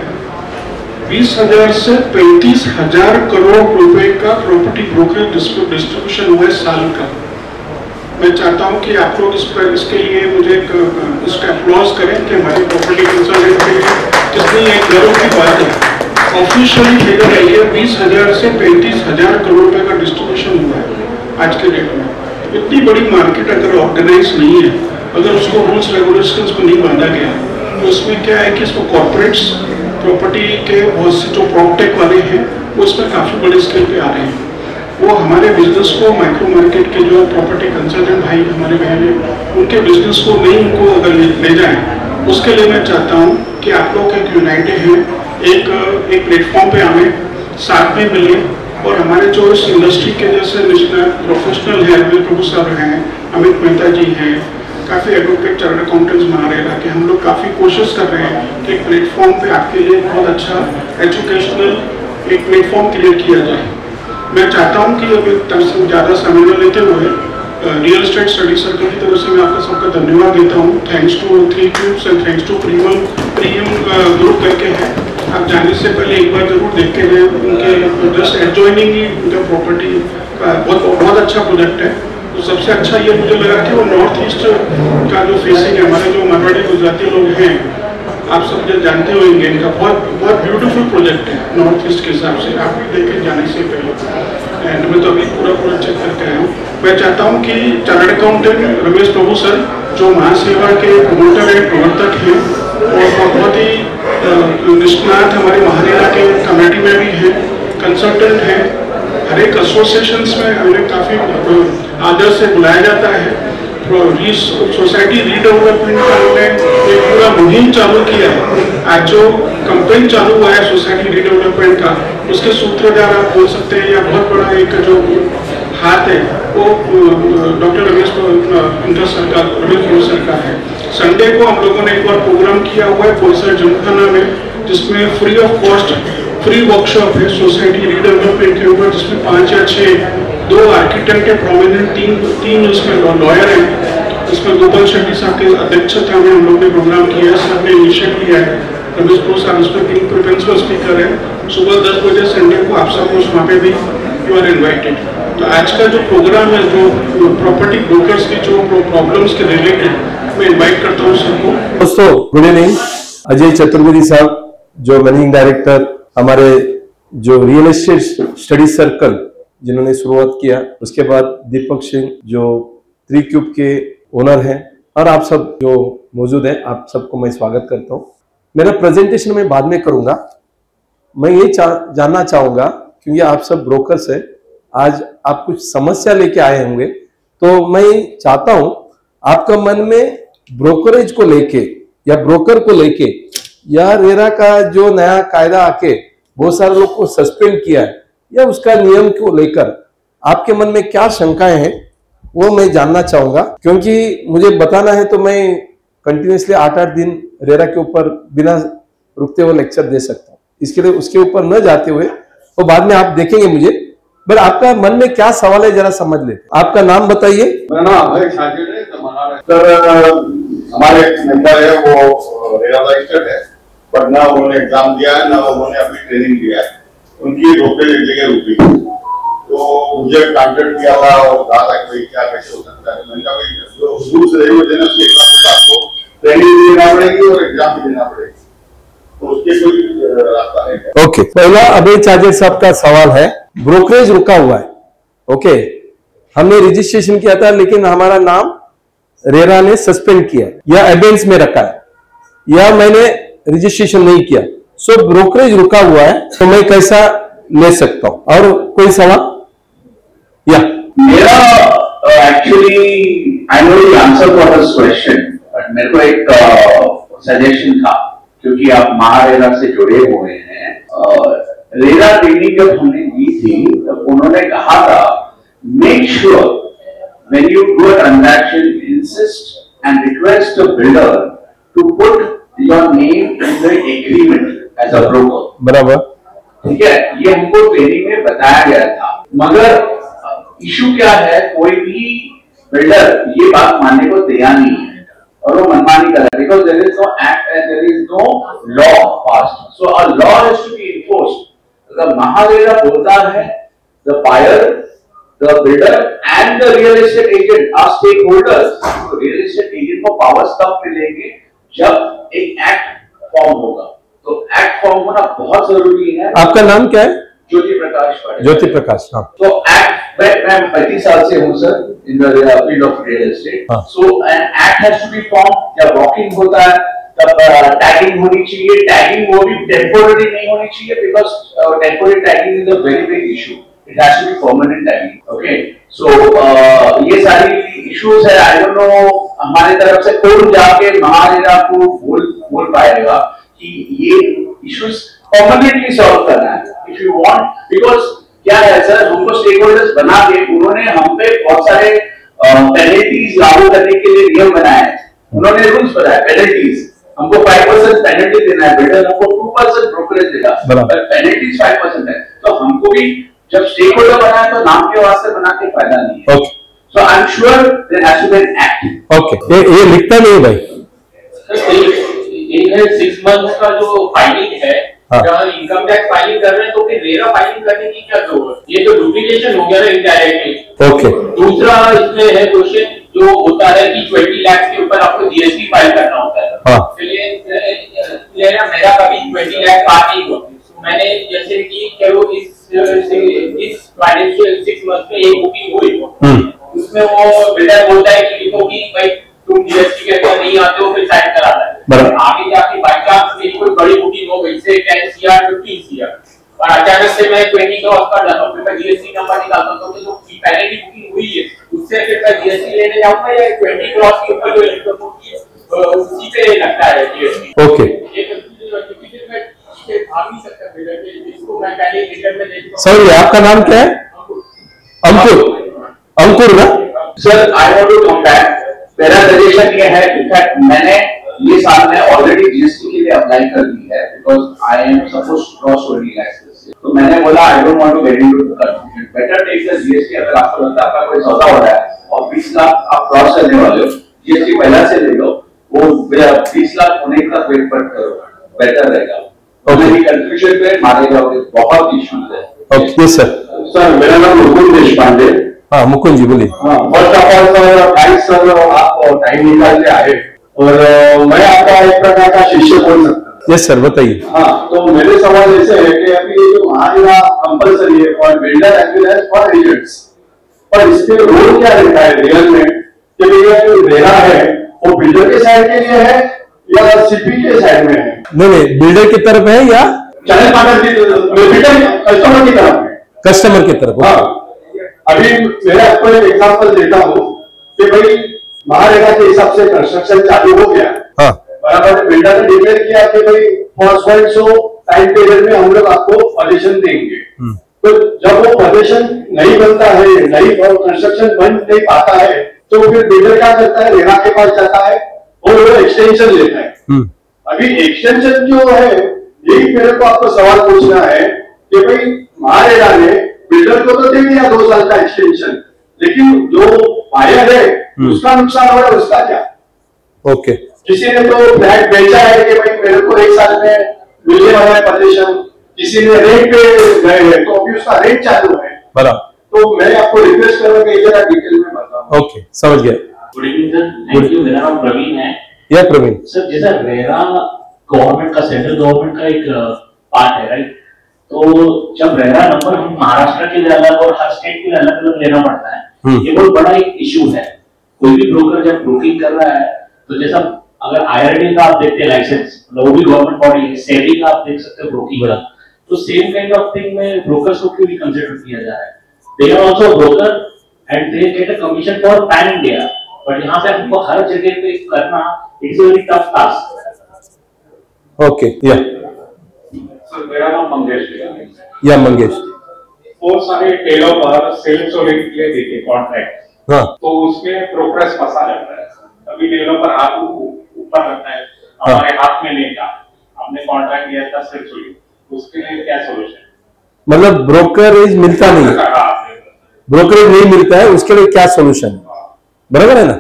[SPEAKER 2] 20,000 से 35,000 करोड़ रुपए का प्रॉपर्टी ब्रोकर डिस्ट्रीब्यूशन हुआ है साल का। मैं चाहता हूं कि आप लोग इसके लिए मुझे इसका अप्लॉज करें कि हमारे प्रॉपर्टी कंसल्टेंट के लिए कितनी एक गर्व की बात है। ऑफिशियली फिगर आई है 20,000 से 35,000 करोड़ रुपए का डिस्ट्रीब्यूशन हुआ है आज के डेट में। इतनी बड़ी मार्केट अगर ऑर्गेनाइज नहीं है, अगर उसको रूल्स रेगुलेशंस को नहीं बांधा गया, तो उसमें क्या है कि इसको कॉर्पोरेट्स प्रॉपर्टी के बहुत से जो प्रॉपटेक वाले हैं वो इसमें काफ़ी बड़े स्केल पे आ रहे हैं। वो हमारे बिजनेस को, माइक्रो मार्केट के जो प्रॉपर्टी कंसल्टेंट भाई हमारे बहन हैं, उनके बिजनेस को नहीं उनको अगर ले जाएं, उसके लिए मैं चाहता हूं कि आप लोग एक यूनाइटेड हैं, एक प्लेटफॉर्म पे आए, साथ में मिलिए, और हमारे जो इस इंडस्ट्री के जैसे नेशनल प्रोफेशनल है, प्रभु सर हैं, अमित मेहता जी हैं, काफ़ी एडवोकेट, चार्टर्ड अकाउंटेंट्स महारेरा के, हम लोग काफ़ी कोशिश कर रहे हैं कि एक प्लेटफॉर्म पे आपके लिए बहुत अच्छा एजुकेशनल एक प्लेटफॉर्म क्रिएट किया जाए। मैं चाहता हूं कि अभी ज़्यादा समय न लेते हुए रियल एस्टेट स्टडी सर्कल की तरफ से मैं आपका सबका धन्यवाद देता हूं। Thanks to 3 cubes and thanks to premium group करके है। आप जाने से पहले एक बार जरूर देख के गए, उनके जस्ट एडजॉइनिंग ही उनका प्रॉपर्टी का बहुत अच्छा प्रोजेक्ट है। तो सबसे अच्छा ये मुझे लगा कि वो नॉर्थ ईस्ट का जो फेसिंग है, हमारे जो मारवाड़ी गुजराती लोग हैं, आप सब जो जानते होंगे, इनका बहुत ब्यूटीफुल प्रोजेक्ट है नॉर्थ ईस्ट के हिसाब से। आप भी देखें जाने से पहले, एंड मैं तो अभी पूरा चेक करके आया हूँ। मैं चाहता हूँ कि चार्टर्ड अकाउंटेंट रमेश प्रभु सर, जो महासेवा के प्रमोटर हैं, प्रवर्तक हैं, और बहुत ही निष्णात हमारे महारेरा के कमेटी में भी हैं, कंसल्टेंट हैं, हर एक एसोसिएशंस में हमें काफ़ी आदर से बुलाया जाता है। सोसाइटी रीडेवलपमेंट का हमने एक पूरा मुहिम चालू किया है। आज जो कंपेन चालू हुआ है सोसाइटी रीडेवलपमेंट का, उसके सूत्रधार आप बोल सकते हैं, या बहुत बड़ा एक जो हाथ है वो डॉक्टर रमेश सर का है। संडे को हम लोगों ने एक बार प्रोग्राम किया हुआ है पोईसर जिमखाना में, जिसमें free of cost free workshop है सोसाइटी रीडेवलपमेंट के ऊपर, जिसमें 5 या 6 2 आर्किटेक्ट है प्रोमिनेंट, तीन उसमें लॉयर हैं। इसमें गोपाल शेट्टी साहब के अध्यक्षता में हम लोग ने प्रोग्राम किया है, सबने इनिशिएट लिया है। रमेश प्रभु साहब इसमें प्रिंसिपल स्पीकर है। सुबह 10 बजे संडे को आप सब वहाँ पे भी यू आर इन्वाइटेड। तो आज का जो प्रोग्राम है, जो प्रॉपर्टी ब्रोकर्स की जो प्रॉब्लम्स के रिलेटेड, मैं इनवाइट करता हूँ सबको।
[SPEAKER 3] दोस्तों गुड इवनिंग। अजय चतुर्वेदी साहब जो मैनेजिंग डायरेक्टर हमारे जो रियल एस्टेट स्टडी सर्कल जिन्होंने शुरुआत किया, उसके बाद दीपक सिंह जो त्रिक्यूब के ओनर हैं, और आप सब जो मौजूद हैं, आप सबको मैं स्वागत करता हूं। मेरा प्रेजेंटेशन मैं बाद में करूंगा। मैं ये जानना चाहूंगा क्योंकि आप सब ब्रोकर्स हैं, आज आप कुछ समस्या लेके आए होंगे, तो मैं चाहता हूं आपका मन में ब्रोकरेज को लेके या ब्रोकर को लेके या रेरा का जो नया कायदा आके बहुत सारे लोग को सस्पेंड किया है या उसका नियम को लेकर आपके मन में क्या शंकाएं हैं, वो मैं जानना चाहूंगा। क्योंकि मुझे बताना है तो मैं कंटिन्यूसली 8-8 दिन रेरा के ऊपर बिना रुकते हुए लेक्चर दे सकता हूँ। इसके लिए उसके ऊपर न जाते हुए तो बाद में आप देखेंगे मुझे, बट आपका मन में क्या सवाल है जरा समझ ले। आपका नाम बताइए।
[SPEAKER 4] मेरा नाम अभय साजिद है। सर हमारे एक मेंबर है, वो रेरा रजिस्टर्ड है, बट ना उन्होंने एग्जाम दिया है, ना उन्होंने अभी ट्रेनिंग दिया है। उनकी रोकड़ एक जगह रुकी, तो मुझे कॉन्टेक्ट किया था और कहा था कि क्या कैसे हो सकता है। मैंने कहा भाई जो रूल्स रहे हुए उसके हिसाब से आपको ट्रेनिंग भी देना पड़ेगी और एग्जाम भी देना पड़ेगी, तो उसके कोई रास्ता नहीं।
[SPEAKER 3] ओके, पहला अभय साजिद साहब का सवाल है, ब्रोकरेज रुका हुआ है। ओके, हमने रजिस्ट्रेशन किया था लेकिन हमारा नाम रेरा ने सस्पेंड किया या एबेंस में रखा है या मैंने रजिस्ट्रेशन नहीं किया, सो ब्रोकरेज रुका हुआ है, तो मैं कैसा ले सकता हूं? और कोई सवाल? या
[SPEAKER 5] मेरा actually I know the answer for this question, but मेरे को एक सजेशन था, क्योंकि आप महारेरा से जुड़े हुए हैं। रेरा ट्रेनिंग जब हमने दी थी तो उन्होंने कहा था make sure when you do a transaction insist and request a builder to put your name in the agreement as a broker।
[SPEAKER 3] बराबर,
[SPEAKER 5] ठीक है, ये हमको ट्रेनिंग में बताया गया था। मगर इशू क्या है, कोई भी बिल्डर ये बात मानने को तैयार नहीं है और वो मनमानी कर रहा है, because there is no act and there is no law passed, so a law has to be enforced. अगर महारेरा बोलता है the buyer, the builder and the real estate agent are stakeholders, तो real estate agent को powers तब मिलेंगे जब एक act form होगा, तो एक्ट फॉर्म होना बहुत जरूरी है।
[SPEAKER 3] आपका नाम क्या है?
[SPEAKER 5] ज्योति प्रकाश।
[SPEAKER 3] ज्योति प्रकाश। हाँ,
[SPEAKER 5] तो एक्ट मैं 35 साल से हूँ sir in the field of real estate. So an act has to be form. जब वॉकिंग होता है तब टैगिंग होनी चाहिए। टैगिंग वो भी टेम्पोररी नहीं होनी चाहिए, because temporary tagging is a very big issue. It has to be permanent tagging. Okay, so ये सारी issues है। I don't know हमारे तरफ से कौन जाके महारेरा को बोल पाएगा कि ये issues permanently solve करना है। If you want, because क्या है सर, हमको stakeholders बना के उन्होंने हम पे बहुत सारे penalties लागू करने के लिए नियम बनाए हैं। उन्होंने rules बनाए, penalties हमको 5% पेनल्टी देना है, बिल्डर हमको 2% ब्रोकरेज देगा, पर पेनल्टीज 5% है। तो हमको भी जब स्टेक होल्डर बना है तो नाम के वास्ते बना के फायदा नहीं है।
[SPEAKER 3] Okay,
[SPEAKER 5] so I am sure there has to be an act.
[SPEAKER 3] Okay, ये लिखता नहीं भाई।
[SPEAKER 1] एक है 6 मंथ का जो फाइलिंग है, जहाँ इनकम टैक्स फाइलिंग कर रहे हैं, तो फिर रेरा फाइलिंग करने की क्या जरूरत? ये तो डुप्लीकेशन हो गया ना इनडायरेक्टली।
[SPEAKER 3] ओके,
[SPEAKER 1] दूसरा इसमें है क्वेश्चन जो होता है कि 20 लाख के ऊपर आपको जीएसटी फाइल करना होता है।
[SPEAKER 3] हाँ,
[SPEAKER 1] इसलिए मेरा कभी 20 लाख पार नहीं हुआ। मैंने जैसे कि चलो इस फाइनेंशियल 6 मंथ में एक बुकिंग हुई, उसमें वो बिल्डर बोलता है कि लिखो कि भाई तुम जीएसटी के अंदर नहीं आते हो, फिर साइन कराता है। आगे जाके बाई चांस मेरी कोई बड़ी बुकिंग हो गई से 10 CR 15 CR, और अचानक से मैं 20 क्रॉस कर जाता हूँ, फिर मैं जीएसटी नंबर निकालता हूँ, तो जो पहले की बुकिंग हुई है उससे फिर मैं जीएसटी लेने जाऊंगा या 20 क्रॉस के ऊपर जो इनकम होती है उसी पे लगता है जीएसटी।
[SPEAKER 3] ओके, सर आपका नाम क्या है? अंकुर। अंकुर ना
[SPEAKER 5] sir, I want to come back. मेरा सजेशन ये है, इनफैक्ट मैंने ये साल में ऑलरेडी जीएसटी के लिए अप्लाई कर दी है, because I am suppose cross 20 lakh. तो मैंने बोला I don't want to get into the confusion, better take the GST. अगर आपको लगता है आपका कोई सौदा हो रहा है और 20 लाख आप क्रॉस करने वाले हो, जीएसटी पहला से ले लो, वो 20 लाख होने तक वेट करो, बेटर रहेगा। कंफ्यूजन पे मारे जाओगे, बहुत इश्यूज है।
[SPEAKER 3] Okay sir.
[SPEAKER 5] सर मेरा नाम मुकुंद देशपांडे।
[SPEAKER 3] हाँ मुकुंद जी बोलिए।
[SPEAKER 5] हाँ first of all sir thanks sir, आप टाइम निकाल के आए और मैं आपका एक प्रकार का शिष्य बोल सकता हूँ।
[SPEAKER 3] यस सर बताइए।
[SPEAKER 5] हाँ तो मेरे सवाल ऐसे है कि अभी ये जो महारेरा कंपलसरी है for builder as well as for agents, पर इसके रोल क्या रहता है रियल में कि भैया जो रेरा है वो बिल्डर के साइड के लिए है या सीपी के साइड में है?
[SPEAKER 3] नहीं बिल्डर की तरफ है या
[SPEAKER 5] चैनल पार्टनर की बिल्डर कस्टमर की तरफ है?
[SPEAKER 3] कस्टमर की तरफ।
[SPEAKER 5] हाँ अभी मैं आपको एक एग्जांपल देता हूँ कि भाई महारेरा के हिसाब से कंस्ट्रक्शन चालू हो गया।
[SPEAKER 3] हाँ
[SPEAKER 5] बराबर बिल्डर ने डिक्लेयर किया कि भाई फॉर सो टाइम पीरियड में हम लोग आपको पोजीशन देंगे। तो जब वो पोजीशन नहीं बनता है, नहीं कंस्ट्रक्शन बन नहीं पाता है, तो फिर बिल्डर क्या करता है, रेरा के पास जाता है और वो एक्सटेंशन लेता है। अभी एक्सटेंशन जो है यही मेरे को आपको सवाल पूछना है कि भाई महारेरा ने बिल्डर को तो दे दिया 2 साल का एक्सटेंशन, लेकिन जो बायर है उसका नुकसान हो रहा है, उसका क्या?
[SPEAKER 3] ओके
[SPEAKER 5] किसी ने तो फ्लैट बेचा है कि भाई मेरे को 1 साल में मिलने वाला है पोजीशन, किसी ने रेंट पे गए हैं तो अभी उसका रेंट चालू है।
[SPEAKER 3] बराबर।
[SPEAKER 5] तो मैं आपको रिक्वेस्ट करूंगा कि जरा डिटेल में बताओ।
[SPEAKER 3] ओके समझ गया।
[SPEAKER 6] Good evening sir, thank you. मेरा नाम प्रवीण है।
[SPEAKER 3] या प्रवीण
[SPEAKER 6] सर जैसा रेरा गवर्नमेंट का, सेंट्रल गवर्नमेंट का एक पार्ट है राइट, तो जब रेरा नंबर हम महाराष्ट्र के लिए अलग और हर स्टेट के लिए अलग अलग लेना पड़ता है, ये बहुत बड़ा एक इशू है। कोई भी ब्रोकर जब ब्रोकिंग कर रहा है तो जैसा अगर आईआरडी का आप देखते हैं लाइसेंस, वो भी गवर्नमेंट बॉडी है, सेबी का आप देख सकते हो ब्रोकिंग का, तो सेम काइंड ऑफ थिंग में ब्रोकर्स को क्यों भी कंसीडर किया जा रहा है? They are also broker and they get a commission for pan India, but यहाँ पे हमको हर जगह पे करना it's a very tough task.
[SPEAKER 3] Okay या
[SPEAKER 7] सर मेरा नाम मंगेश है।
[SPEAKER 3] या मंगेश।
[SPEAKER 7] वो सारे डेवलपर सेल्स और के लिए देते कॉन्ट्रैक्ट,
[SPEAKER 3] हाँ
[SPEAKER 7] तो उसमें प्रोग्रेस फंसा रहता है। अभी डेवलपर हाथ ऊपर रखता है, हमारे हाथ में नहीं था, हमने कॉन्ट्रैक्ट लिया था सेल्स, उसके लिए क्या सोल्यूशन?
[SPEAKER 3] मतलब ब्रोकरेज मिलता नहीं है, ब्रोकरेज नहीं मिलता है, उसके लिए क्या सोल्यूशन है? बराबर है ना?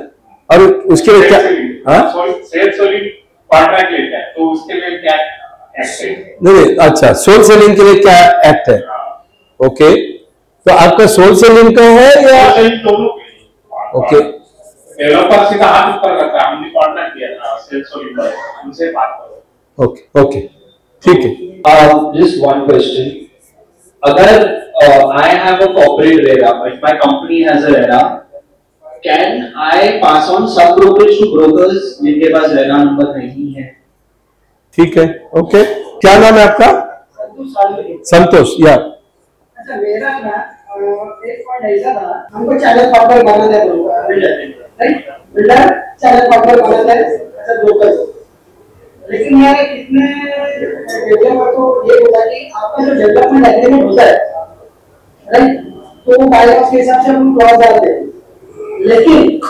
[SPEAKER 3] और उसके लिए क्या
[SPEAKER 7] सेल्स कॉन्ट्रैक्ट लेता है तो उसके लिए क्या एक्ट है?
[SPEAKER 3] नहीं अच्छा, सोल सेलिंग के लिए क्या एक्ट है? ओके तो आपका सोल सेलिंग का है या
[SPEAKER 7] दोनों?
[SPEAKER 3] ओके
[SPEAKER 7] डेवलपर सीधा हाथ ऊपर रखता है, हमने कॉन्ट्रैक्ट लिया था सेल्स पर, उनसे बात करो।
[SPEAKER 3] ओके ओके ठीक है।
[SPEAKER 8] Just one question. अगर I have a corporate RERA, if my company has a RERA, can I pass on sub brokerage to brokers जिनके पास RERA नंबर नहीं है?
[SPEAKER 3] ठीक है ओके। क्या नाम है आपका? संतोष। या
[SPEAKER 9] अच्छा मेरा ना एक पॉइंट ऐसा था, हमको चैनल पार्टनर बनाना है बिल्डर चैनल पार्टनर बनाना है अच्छा ब्रोकर, लेकिन यार कितने डेवलपर को ये होता है कि आपका जो डेवलपमेंट एग्रीमेंट होता है राइट, तो वो बायलॉज के हिसाब से हम क्लॉज डालते हैं, लेकिन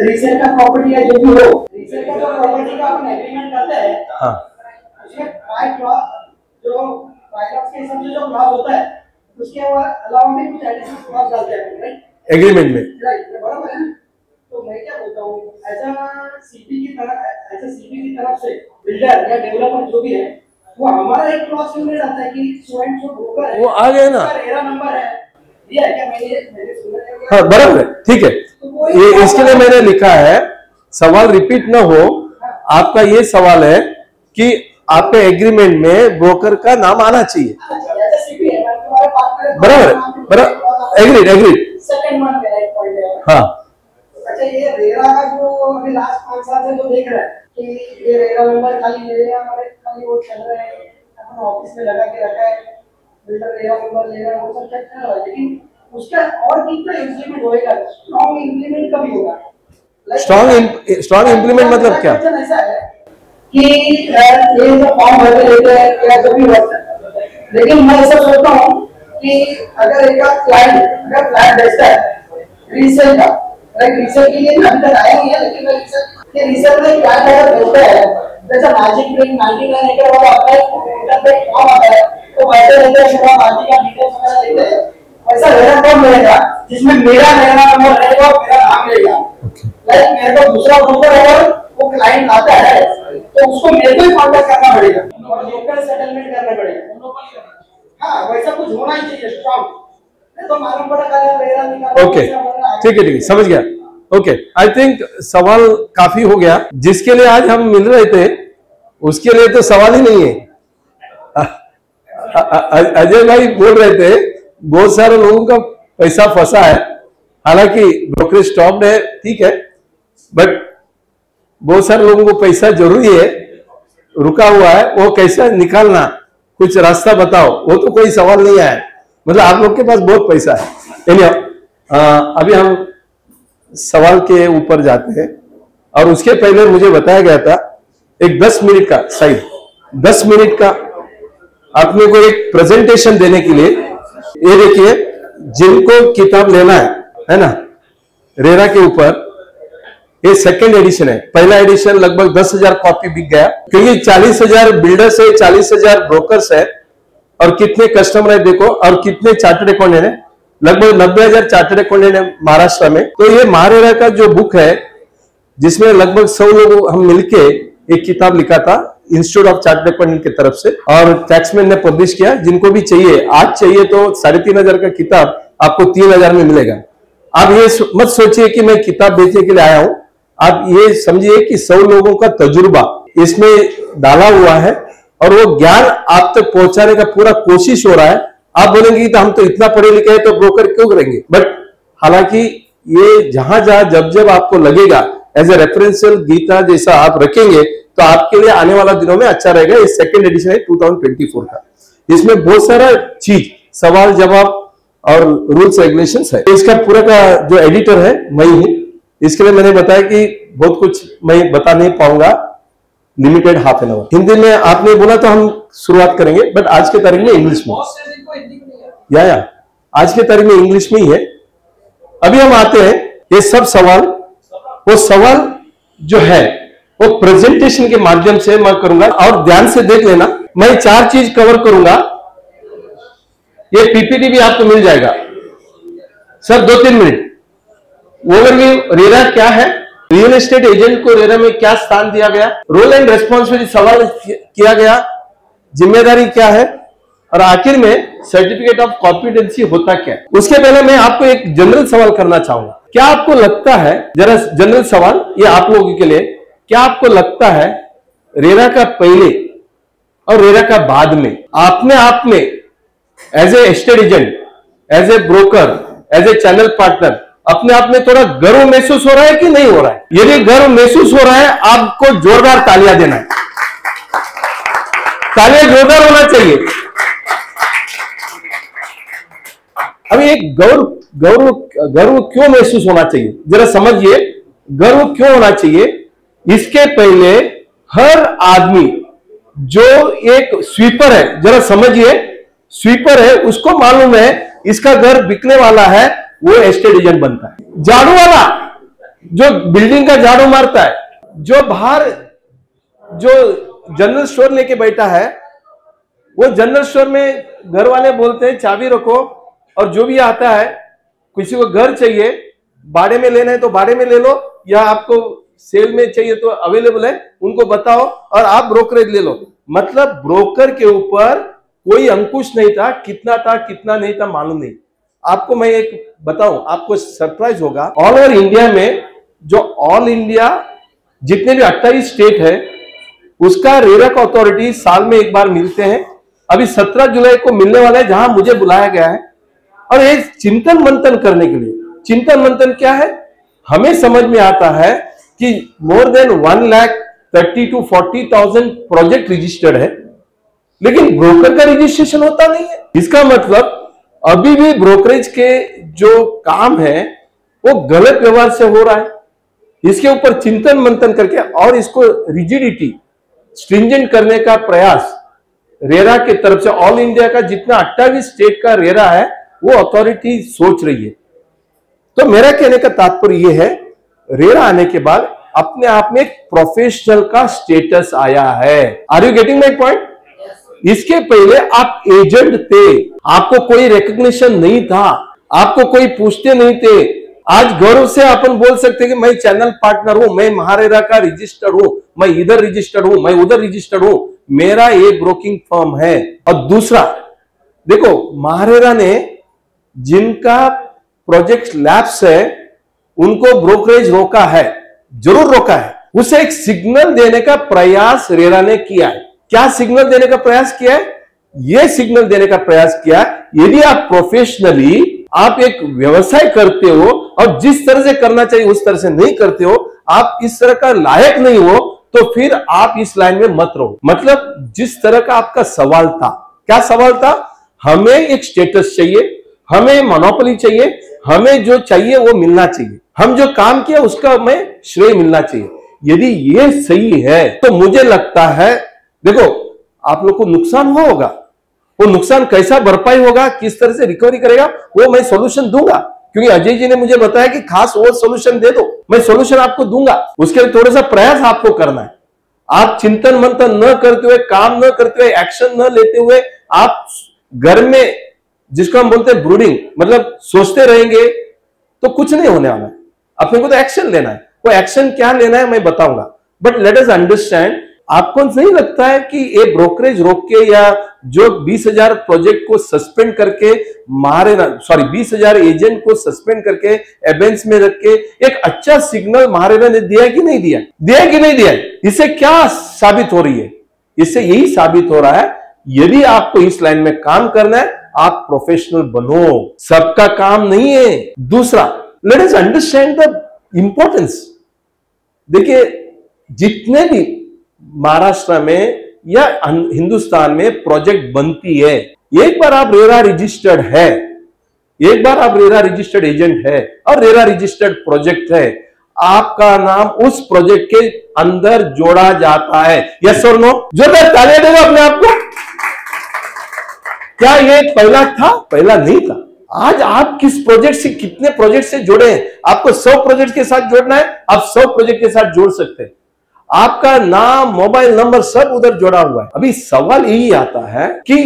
[SPEAKER 9] रीसेल का प्रॉपर्टी है जो भी हो, रीसेल का जो प्रॉपर्टी का अपन एग्रीमेंट करते हैं
[SPEAKER 3] हाँ
[SPEAKER 9] उसमें बाय क्लॉज जो बायलॉज के हिसाब से जो क्लॉज होता है उसके अलावा भी कुछ एडिशनल क्लॉज डालते हैं राइट
[SPEAKER 3] एग्रीमेंट में।
[SPEAKER 9] राइट बराबर है ना? तो मैं क्या बोलता हूँ ऐसा सीपी की तरफ से बिल्डर या डेवलपर जो भी है वो हमारा एक क्लॉज क्यों नहीं डालता है कि सो एंड सो ब्रोकर है,
[SPEAKER 3] वो आ गए ना,
[SPEAKER 9] रेरा नंबर है दिया क्या? मैंने सुना है।
[SPEAKER 3] हाँ बराबर है ठीक है। ये इसके लिए मैंने लिखा है, सवाल रिपीट ना हो, आपका ये सवाल है कि आपके एग्रीमेंट में ब्रोकर का नाम आना चाहिए। बराबर बराबर एग्रीड एग्रीड।
[SPEAKER 9] सेकंड वन मेरा एक पॉइंट है।
[SPEAKER 3] हाँ
[SPEAKER 9] अच्छा ये रेरा का जो अभी लास्ट 5 साल से जो देख रहा है कि ये रेरा नंबर खाली ले लिया, हमारे खाली वो चल रहा है, अपन ऑफिस में लगा के रखा है बिल्डर रेरा नंबर ले रहा है, वो सब चेक कर रहा है, लेकिन उसका और कितना इंप्लीमेंट होएगा? स्ट्रांग इंप्लीमेंट कभी होगा?
[SPEAKER 3] स्ट्रांग इंप्लीमेंट मतलब क्या?
[SPEAKER 9] ऐसा है कि ये जो फॉर्म भरते लेते हैं या जो भी होता है, लेकिन मैं ऐसा सोचता हूँ कि अगर एक क्लाइंट अगर फ्लैट बेचता है रीसेल का, रीसेल के लिए अभी तक आया नहीं है, लेकिन रीसेल में क्लाइंट अगर बेचता है जैसा मैजिक प्रिंट 99 एकड़ वाला आता है, उधर पे फॉर्म आता है, तो वैसे लेते हैं पूरा मार्जिन का डिटेल्स वगैरह लेते हैं, वैसा मेरा फॉर्म मिलेगा जिसमें मेरा नंबर रहेगा और मेरा नाम रहेगा। लाइक मेरे को दूसरा ब्रोकर अगर वो क्लाइंट आता है तो उसको मेरे को ही कॉन्टैक्ट करना पड़ेगा और लोकल सेटलमेंट करना पड़ेगा। हाँ वैसा कुछ होना ही चाहिए स्ट्रॉन्ग, नहीं तो मालूम पड़ा कल रेरा निकाल।
[SPEAKER 3] ओके ठीक है समझ गया। ओके आई थिंक सवाल काफी हो गया, जिसके लिए आज हम मिल रहे थे उसके लिए तो सवाल ही नहीं है। अजय भाई बोल रहे थे बहुत सारे लोगों का पैसा फंसा है, हालांकि ब्रोकरेज स्टॉप है ठीक है, बट बहुत सारे लोगों को पैसा जरूरी है, रुका हुआ है, वो कैसा निकालना, कुछ रास्ता बताओ। वो तो कोई सवाल नहीं आया, मतलब आप लोग के पास बहुत पैसा है। अभी हम सवाल के ऊपर जाते हैं, और उसके पहले मुझे बताया गया था एक 10 मिनट का साइड 10 मिनट का अपने को एक प्रेजेंटेशन देने के लिए। ये देखिए जिनको किताब लेना है ना रेरा के ऊपर, ये सेकंड एडिशन है। पहला एडिशन लगभग 10,000 कॉपी बिक गया, क्योंकि 40,000 बिल्डर्स है, 40,000 ब्रोकर्स है, और कितने कस्टमर है देखो, और कितने चार्टर्ड अकाउंटेंट है, लगभग 90,000 चार्टर्ड अकाउंटेंट है महाराष्ट्र में। तो ये महारेरा का जो बुक है, जिसमें लगभग 100 लोग हम मिलके एक किताब लिखा था इंस्टीट्यूट ऑफ चार्टर्ड अकाउंटेंट की तरफ से, और टैक्समैन ने पब्लिश किया। जिनको भी चाहिए, आज चाहिए तो 3,500 का किताब आपको 3,000 में मिलेगा। आप ये मत सोचिए कि मैं किताब बेचने के लिए आया हूं, आप ये समझिए कि 100 लोगों का तजुर्बा इसमें डाला हुआ है, और वो ज्ञान आप तक पहुंचाने का पूरा कोशिश हो रहा है। आप बोलेंगे तो हम तो इतना पढ़े लिखे हैं तो ब्रोकर क्यों करेंगे, बट हालांकि ये जहां जहां जब जब आपको लगेगा एज ए रेफरेंशियल गीता जैसा आप रखेंगे तो आपके लिए आने वाला दिनों में अच्छा रहेगा। ये सेकंड एडिशन है 2024 का, इसमें बहुत सारा चीज सवाल जवाब और रूल्स रेगुलेशंस है। इसका पूरा का जो एडिटर है मैं हूं, इसके लिए मैंने बताया कि बहुत कुछ मैं बता नहीं पाऊंगा, limited half an hour. Hindi में आपने बोला तो हम शुरुआत करेंगे, बट आज के तारीख में इंग्लिश में, या आज के तारीख में इंग्लिश में ही है। अभी हम आते हैं ये सब सवाल, वो सवाल जो है वो प्रेजेंटेशन के माध्यम से मैं करूंगा, और ध्यान से देख लेना, मैं 4 चीज कवर करूंगा। ये पीपीटी भी आपको मिल जाएगा सर, 2-3 मिनट। ओवरव्यू रेरा क्या है, रियल एस्टेट एजेंट को रेरा में क्या स्थान दिया गया, रोल एंड रेस्पॉन्सिबिलिटी सवाल किया गया, जिम्मेदारी क्या है, और आखिर में सर्टिफिकेट ऑफ कॉम्पिटेंसी होता क्या है। उसके पहले मैं आपको एक जनरल सवाल करना चाहूंगा। क्या आपको लगता है, जरा जनरल सवाल ये आप लोगों के लिए, क्या आपको लगता है रेरा का पहले और रेरा का बाद में अपने आप में as a estate agent, as a broker, as a channel partner अपने आप में थोड़ा गर्व महसूस हो रहा है कि नहीं हो रहा है? यदि गर्व महसूस हो रहा है, आपको जोरदार तालियां देना है, तालियां जोरदार होना चाहिए। अभी एक गर्व क्यों महसूस होना चाहिए, जरा समझिए, गर्व क्यों होना चाहिए। इसके पहले हर आदमी जो एक स्वीपर है, जरा समझिए, स्वीपर है, उसको मालूम है इसका घर बिकने वाला है, वो एस्टेट एजेंट बनता है। झाड़ू वाला जो बिल्डिंग का झाड़ू मारता है, जो बाहर जो जनरल स्टोर लेके बैठा है, वो जनरल स्टोर में घर वाले बोलते हैं चाबी रखो, और जो भी आता है, किसी को घर चाहिए, भाड़े में लेना है तो भाड़े में ले लो, या आपको सेल में चाहिए तो अवेलेबल है, उनको बताओ और आप ब्रोकरेज ले लो। मतलब ब्रोकर के ऊपर कोई अंकुश नहीं था, कितना नहीं था मालूम नहीं। आपको मैं एक बताऊं, आपको सरप्राइज होगा, ऑल ओवर इंडिया में जो ऑल इंडिया जितने भी 28 स्टेट है, उसका रेरा का अथॉरिटी साल में एक बार मिलते हैं। अभी 17 जुलाई को मिलने वाला है, जहां मुझे बुलाया गया है, और एक चिंतन मंथन करने के लिए। चिंतन मंथन क्या है, हमें समझ में आता है कि more than 1,30,000 to 40,000 project registered है, लेकिन ब्रोकर का रजिस्ट्रेशन होता नहीं है। इसका मतलब अभी भी ब्रोकरेज के जो काम है वो गलत व्यवहार से हो रहा है। इसके ऊपर चिंतन मंथन करके और इसको रिजिडिटी स्ट्रिंजेंट करने का प्रयास रेरा की तरफ से, ऑल इंडिया का जितना 28 स्टेट का रेरा है, वो अथॉरिटी सोच रही है। तो मेरा कहने का तात्पर्य यह है, रेरा आने के बाद अपने आप में एक प्रोफेशनल का स्टेटस आया है। Are you getting my point? इसके पहले आप एजेंट थे, आपको कोई रिकॉग्निशन नहीं था, आपको कोई पूछते नहीं थे। आज गौरव से अपन बोल सकते कि मैं चैनल पार्टनर हूं, मैं महारेरा का रजिस्टर्ड हूं, मैं इधर रजिस्टर्ड हूं, मैं उधर रजिस्टर्ड हूं, मेरा एक ब्रोकिंग फर्म है। और दूसरा, देखो महारेरा ने जिनका प्रोजेक्ट लैप्स है उनको ब्रोकरेज रोका है, जरूर रोका है। उसे एक सिग्नल देने का प्रयास रेरा ने किया है। क्या सिग्नल देने का प्रयास किया है? यह सिग्नल देने का प्रयास किया यदि आप प्रोफेशनली आप एक व्यवसाय करते हो और जिस तरह से करना चाहिए उस तरह से नहीं करते हो, आप इस तरह का लायक नहीं हो, तो फिर आप इस लाइन में मत रहो। मतलब जिस तरह का आपका सवाल था, क्या सवाल था? हमें एक स्टेटस चाहिए, हमें मोनोपोली चाहिए, हमें जो चाहिए वो मिलना चाहिए, हम जो काम किया उसका हमें श्रेय मिलना चाहिए। यदि ये सही है तो मुझे लगता है, देखो आप लोग को नुकसान हुआ होगा, वो नुकसान कैसा भरपाई होगा, किस तरह से रिकवरी करेगा, वो मैं सॉल्यूशन दूंगा। क्योंकि अजय जी ने मुझे बताया कि खास वो सॉल्यूशन दे दो, मैं सॉल्यूशन आपको दूंगा। उसके लिए थोड़ा सा प्रयास आपको करना है। आप चिंतन मंथन न करते हुए, काम न करते हुए, एक्शन न लेते हुए आप घर में, जिसको हम बोलते हैं ब्रूडिंग, मतलब सोचते रहेंगे तो कुछ नहीं होने वाला है। अपने को तो एक्शन लेना है। वो एक्शन क्या लेना है मैं बताऊंगा। बट लेट अस अंडरस्टैंड, आपको नहीं लगता है कि ये ब्रोकरेज रोक के या जो 20,000 प्रोजेक्ट को सस्पेंड करके महारेरा, 20,000 एजेंट को सस्पेंड करके एबेंस में रख के एक अच्छा सिग्नल महारेरा ने दिया कि नहीं दिया? दिया कि नहीं दिया? इससे क्या साबित हो रही है? इससे यही साबित हो रहा है, यदि आपको इस लाइन में काम करना है, आप प्रोफेशनल बनो, सबका काम नहीं है। दूसरा, let us understand the importance. देखिए, जितने भी महाराष्ट्र में या हिंदुस्तान में प्रोजेक्ट बनती है, एक बार आप रेरा रजिस्टर्ड है, एक बार आप रेरा रजिस्टर्ड एजेंट है और रेरा रजिस्टर्ड प्रोजेक्ट है, आपका नाम उस प्रोजेक्ट के अंदर जोड़ा जाता है। यस और नो? जोरदार तालियां देगा अपने आप को। क्या ये पहला था? पहला नहीं था। आज आप किस प्रोजेक्ट से, कितने प्रोजेक्ट से जुड़े हैं? आपको 100 प्रोजेक्ट के साथ जोड़ना है, आप 100 प्रोजेक्ट के साथ जोड़ सकते हैं। आपका नाम, मोबाइल नंबर सब उधर जोड़ा हुआ है। अभी सवाल यही आता है कि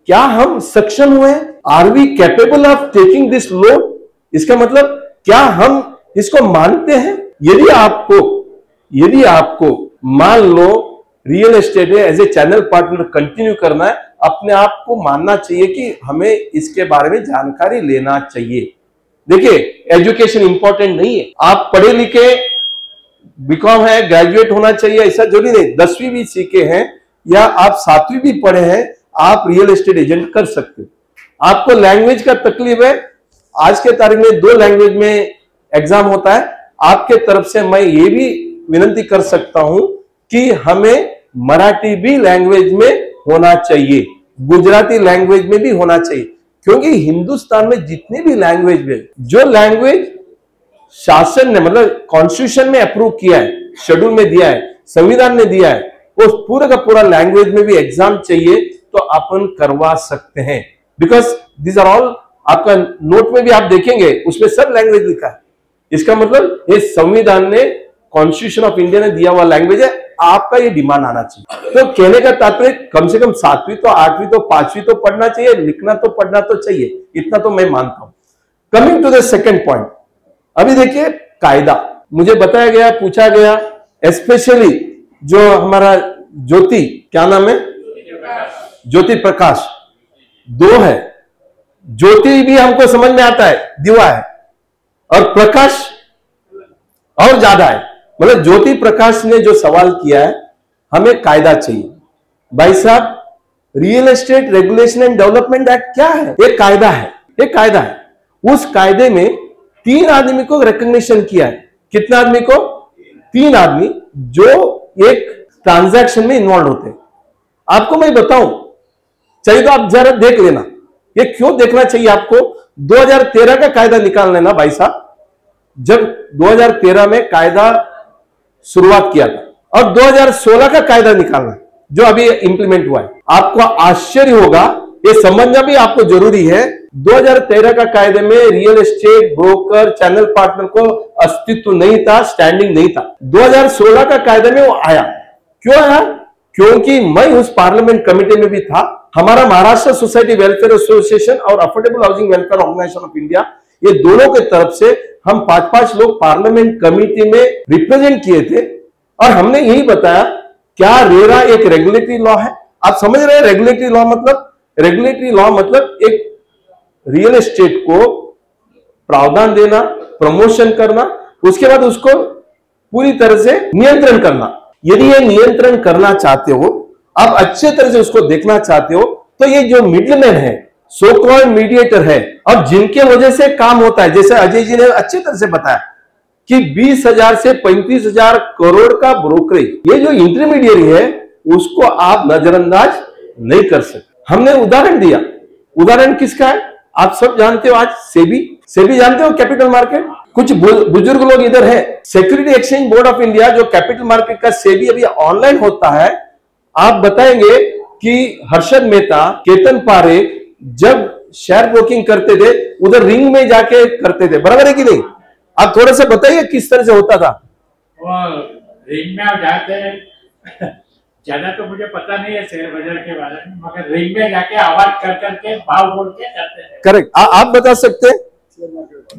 [SPEAKER 3] क्या हम सक्षम हुए? Are we capable of taking this load? इसका मतलब क्या हम इसको मानते हैं? यदि आपको मान लो रियल एस्टेट है, as a channel partner continue करना है, अपने आप को मानना चाहिए कि हमें इसके बारे में जानकारी लेना चाहिए। देखिए, एजुकेशन इंपॉर्टेंट नहीं है। आप पढ़े लिखे बीकॉम है, ग्रेजुएट होना चाहिए ऐसा जरूरी नहीं। 10वीं भी सीखे हैं या आप 7वीं भी पढ़े हैं, आप रियल एस्टेट एजेंट कर सकते हो। आपको लैंग्वेज का तकलीफ है, आज के तारीख में 2 लैंग्वेज में एग्जाम होता है। आपके तरफ से मैं ये भी विनती कर सकता हूं कि हमें मराठी भी लैंग्वेज में होना चाहिए, गुजराती लैंग्वेज में भी होना चाहिए। क्योंकि हिंदुस्तान में जितने भी लैंग्वेज में, जो लैंग्वेज शासन ने, मतलब कॉन्स्टिट्यूशन में अप्रूव किया है, शेड्यूल में दिया है, संविधान ने दिया है, उस पूरे का पूरा लैंग्वेज में भी एग्जाम चाहिए तो अपन करवा सकते हैं। बिकॉज दिस आर ऑल, आपका नोट में भी आप देखेंगे उसमें सब लैंग्वेज लिखा है। इसका मतलब ये संविधान ने, कॉन्स्टिट्यूशन ऑफ इंडिया ने दिया हुआ लैंग्वेज है, आपका ये डिमांड आना चाहिए। तो कहने का तात्पर्य कम से कम 7वीं तो 8वीं तो 5वीं तो पढ़ना चाहिए, लिखना तो पढ़ना तो चाहिए, इतना तो मैं मानता हूं। Coming to the second point, अभी देखिए कायदा, मुझे बताया गया, पूछा गया, स्पेशली जो हमारा ज्योति, क्या नाम है, ज्योति प्रकाश, 2 है। ज्योति भी हमको समझ में आता है, दिवा है, और प्रकाश और ज्यादा है। मतलब ज्योति प्रकाश ने जो सवाल किया है, हमें कायदा चाहिए। भाई साहब, real estate regulation and development act क्या है? एक कायदा है, एक कायदा है। उस कायदे में 3 आदमी को रिकॉग्निशन किया है। कितना आदमी को? 3 आदमी जो एक ट्रांजैक्शन में इन्वॉल्व होते हैं। आपको मैं बताऊं, चाहिए तो आप जरा देख लेना। ये क्यों देखना चाहिए आपको? 2013 का कायदा निकाल लेना भाई साहब। जब 2013 में कायदा शुरुआत किया था और 2016 का कायदा निकालना जो अभी इंप्लीमेंट हुआ है, आपको आश्चर्य होगा, ये समझना भी आपको जरूरी है। 2013 का कायदे में real estate broker, channel partner को अस्तित्व नहीं था, स्टैंडिंग नहीं था। 2016 का कायदे में वो आया। क्यों आया? क्योंकि मैं उस पार्लियामेंट कमेटी में भी था। हमारा महाराष्ट्र सोसाइटी वेलफेयर एसोसिएशन और affordable housing welfare organisation of India, ये दोनों के तरफ से हम 5-5 लोग पार्लियामेंट कमेटी में रिप्रेजेंट किए थे और हमने यही बताया, क्या रेरा एक रेगुलेटरी लॉ है? आप समझ रहे हैं रेगुलेटरी लॉ मतलब? रेगुलेटरी लॉ मतलब एक रियल एस्टेट को प्रावधान देना, प्रमोशन करना, उसके बाद उसको पूरी तरह से नियंत्रण करना। यदि ये नियंत्रण करना चाहते हो, आप अच्छे तरह से उसको देखना चाहते हो, तो ये जो मिडलमैन है, सो कॉल्ड मीडिएटर है, और जिनके वजह से काम होता है, जैसे अजय जी ने अच्छे तरह से बताया कि 20,000 से 35,000 करोड़ का ब्रोकरेज, ये जो इंटरमीडिएरी है उसको आप नजरअंदाज नहीं कर सकते। हमने उदाहरण दिया, उदाहरण किसका है आप सब जानते हो, आज सेबी जानते हो, कैपिटल मार्केट। कुछ बुजुर्ग लोग इधर है, security exchange board of India जो कैपिटल मार्केट का सेबी अभी ऑनलाइन होता है। आप बताएंगे कि हर्षद मेहता, केतन पारेख जब शेयर ब्रोकिंग करते थे उधर रिंग में जाके करते थे, बराबर है कि नहीं? आप थोड़ा सा बताइए किस तरह से होता था।
[SPEAKER 10] रिंग में आप जाते हैं, ज्यादा तो मुझे पता नहीं है शेयर बाजार के बारे में, मगर रिंग में जाके आवाज कर करके भाव बोल के करते हैं।
[SPEAKER 3] करेक्ट, आप बता सकते हैं?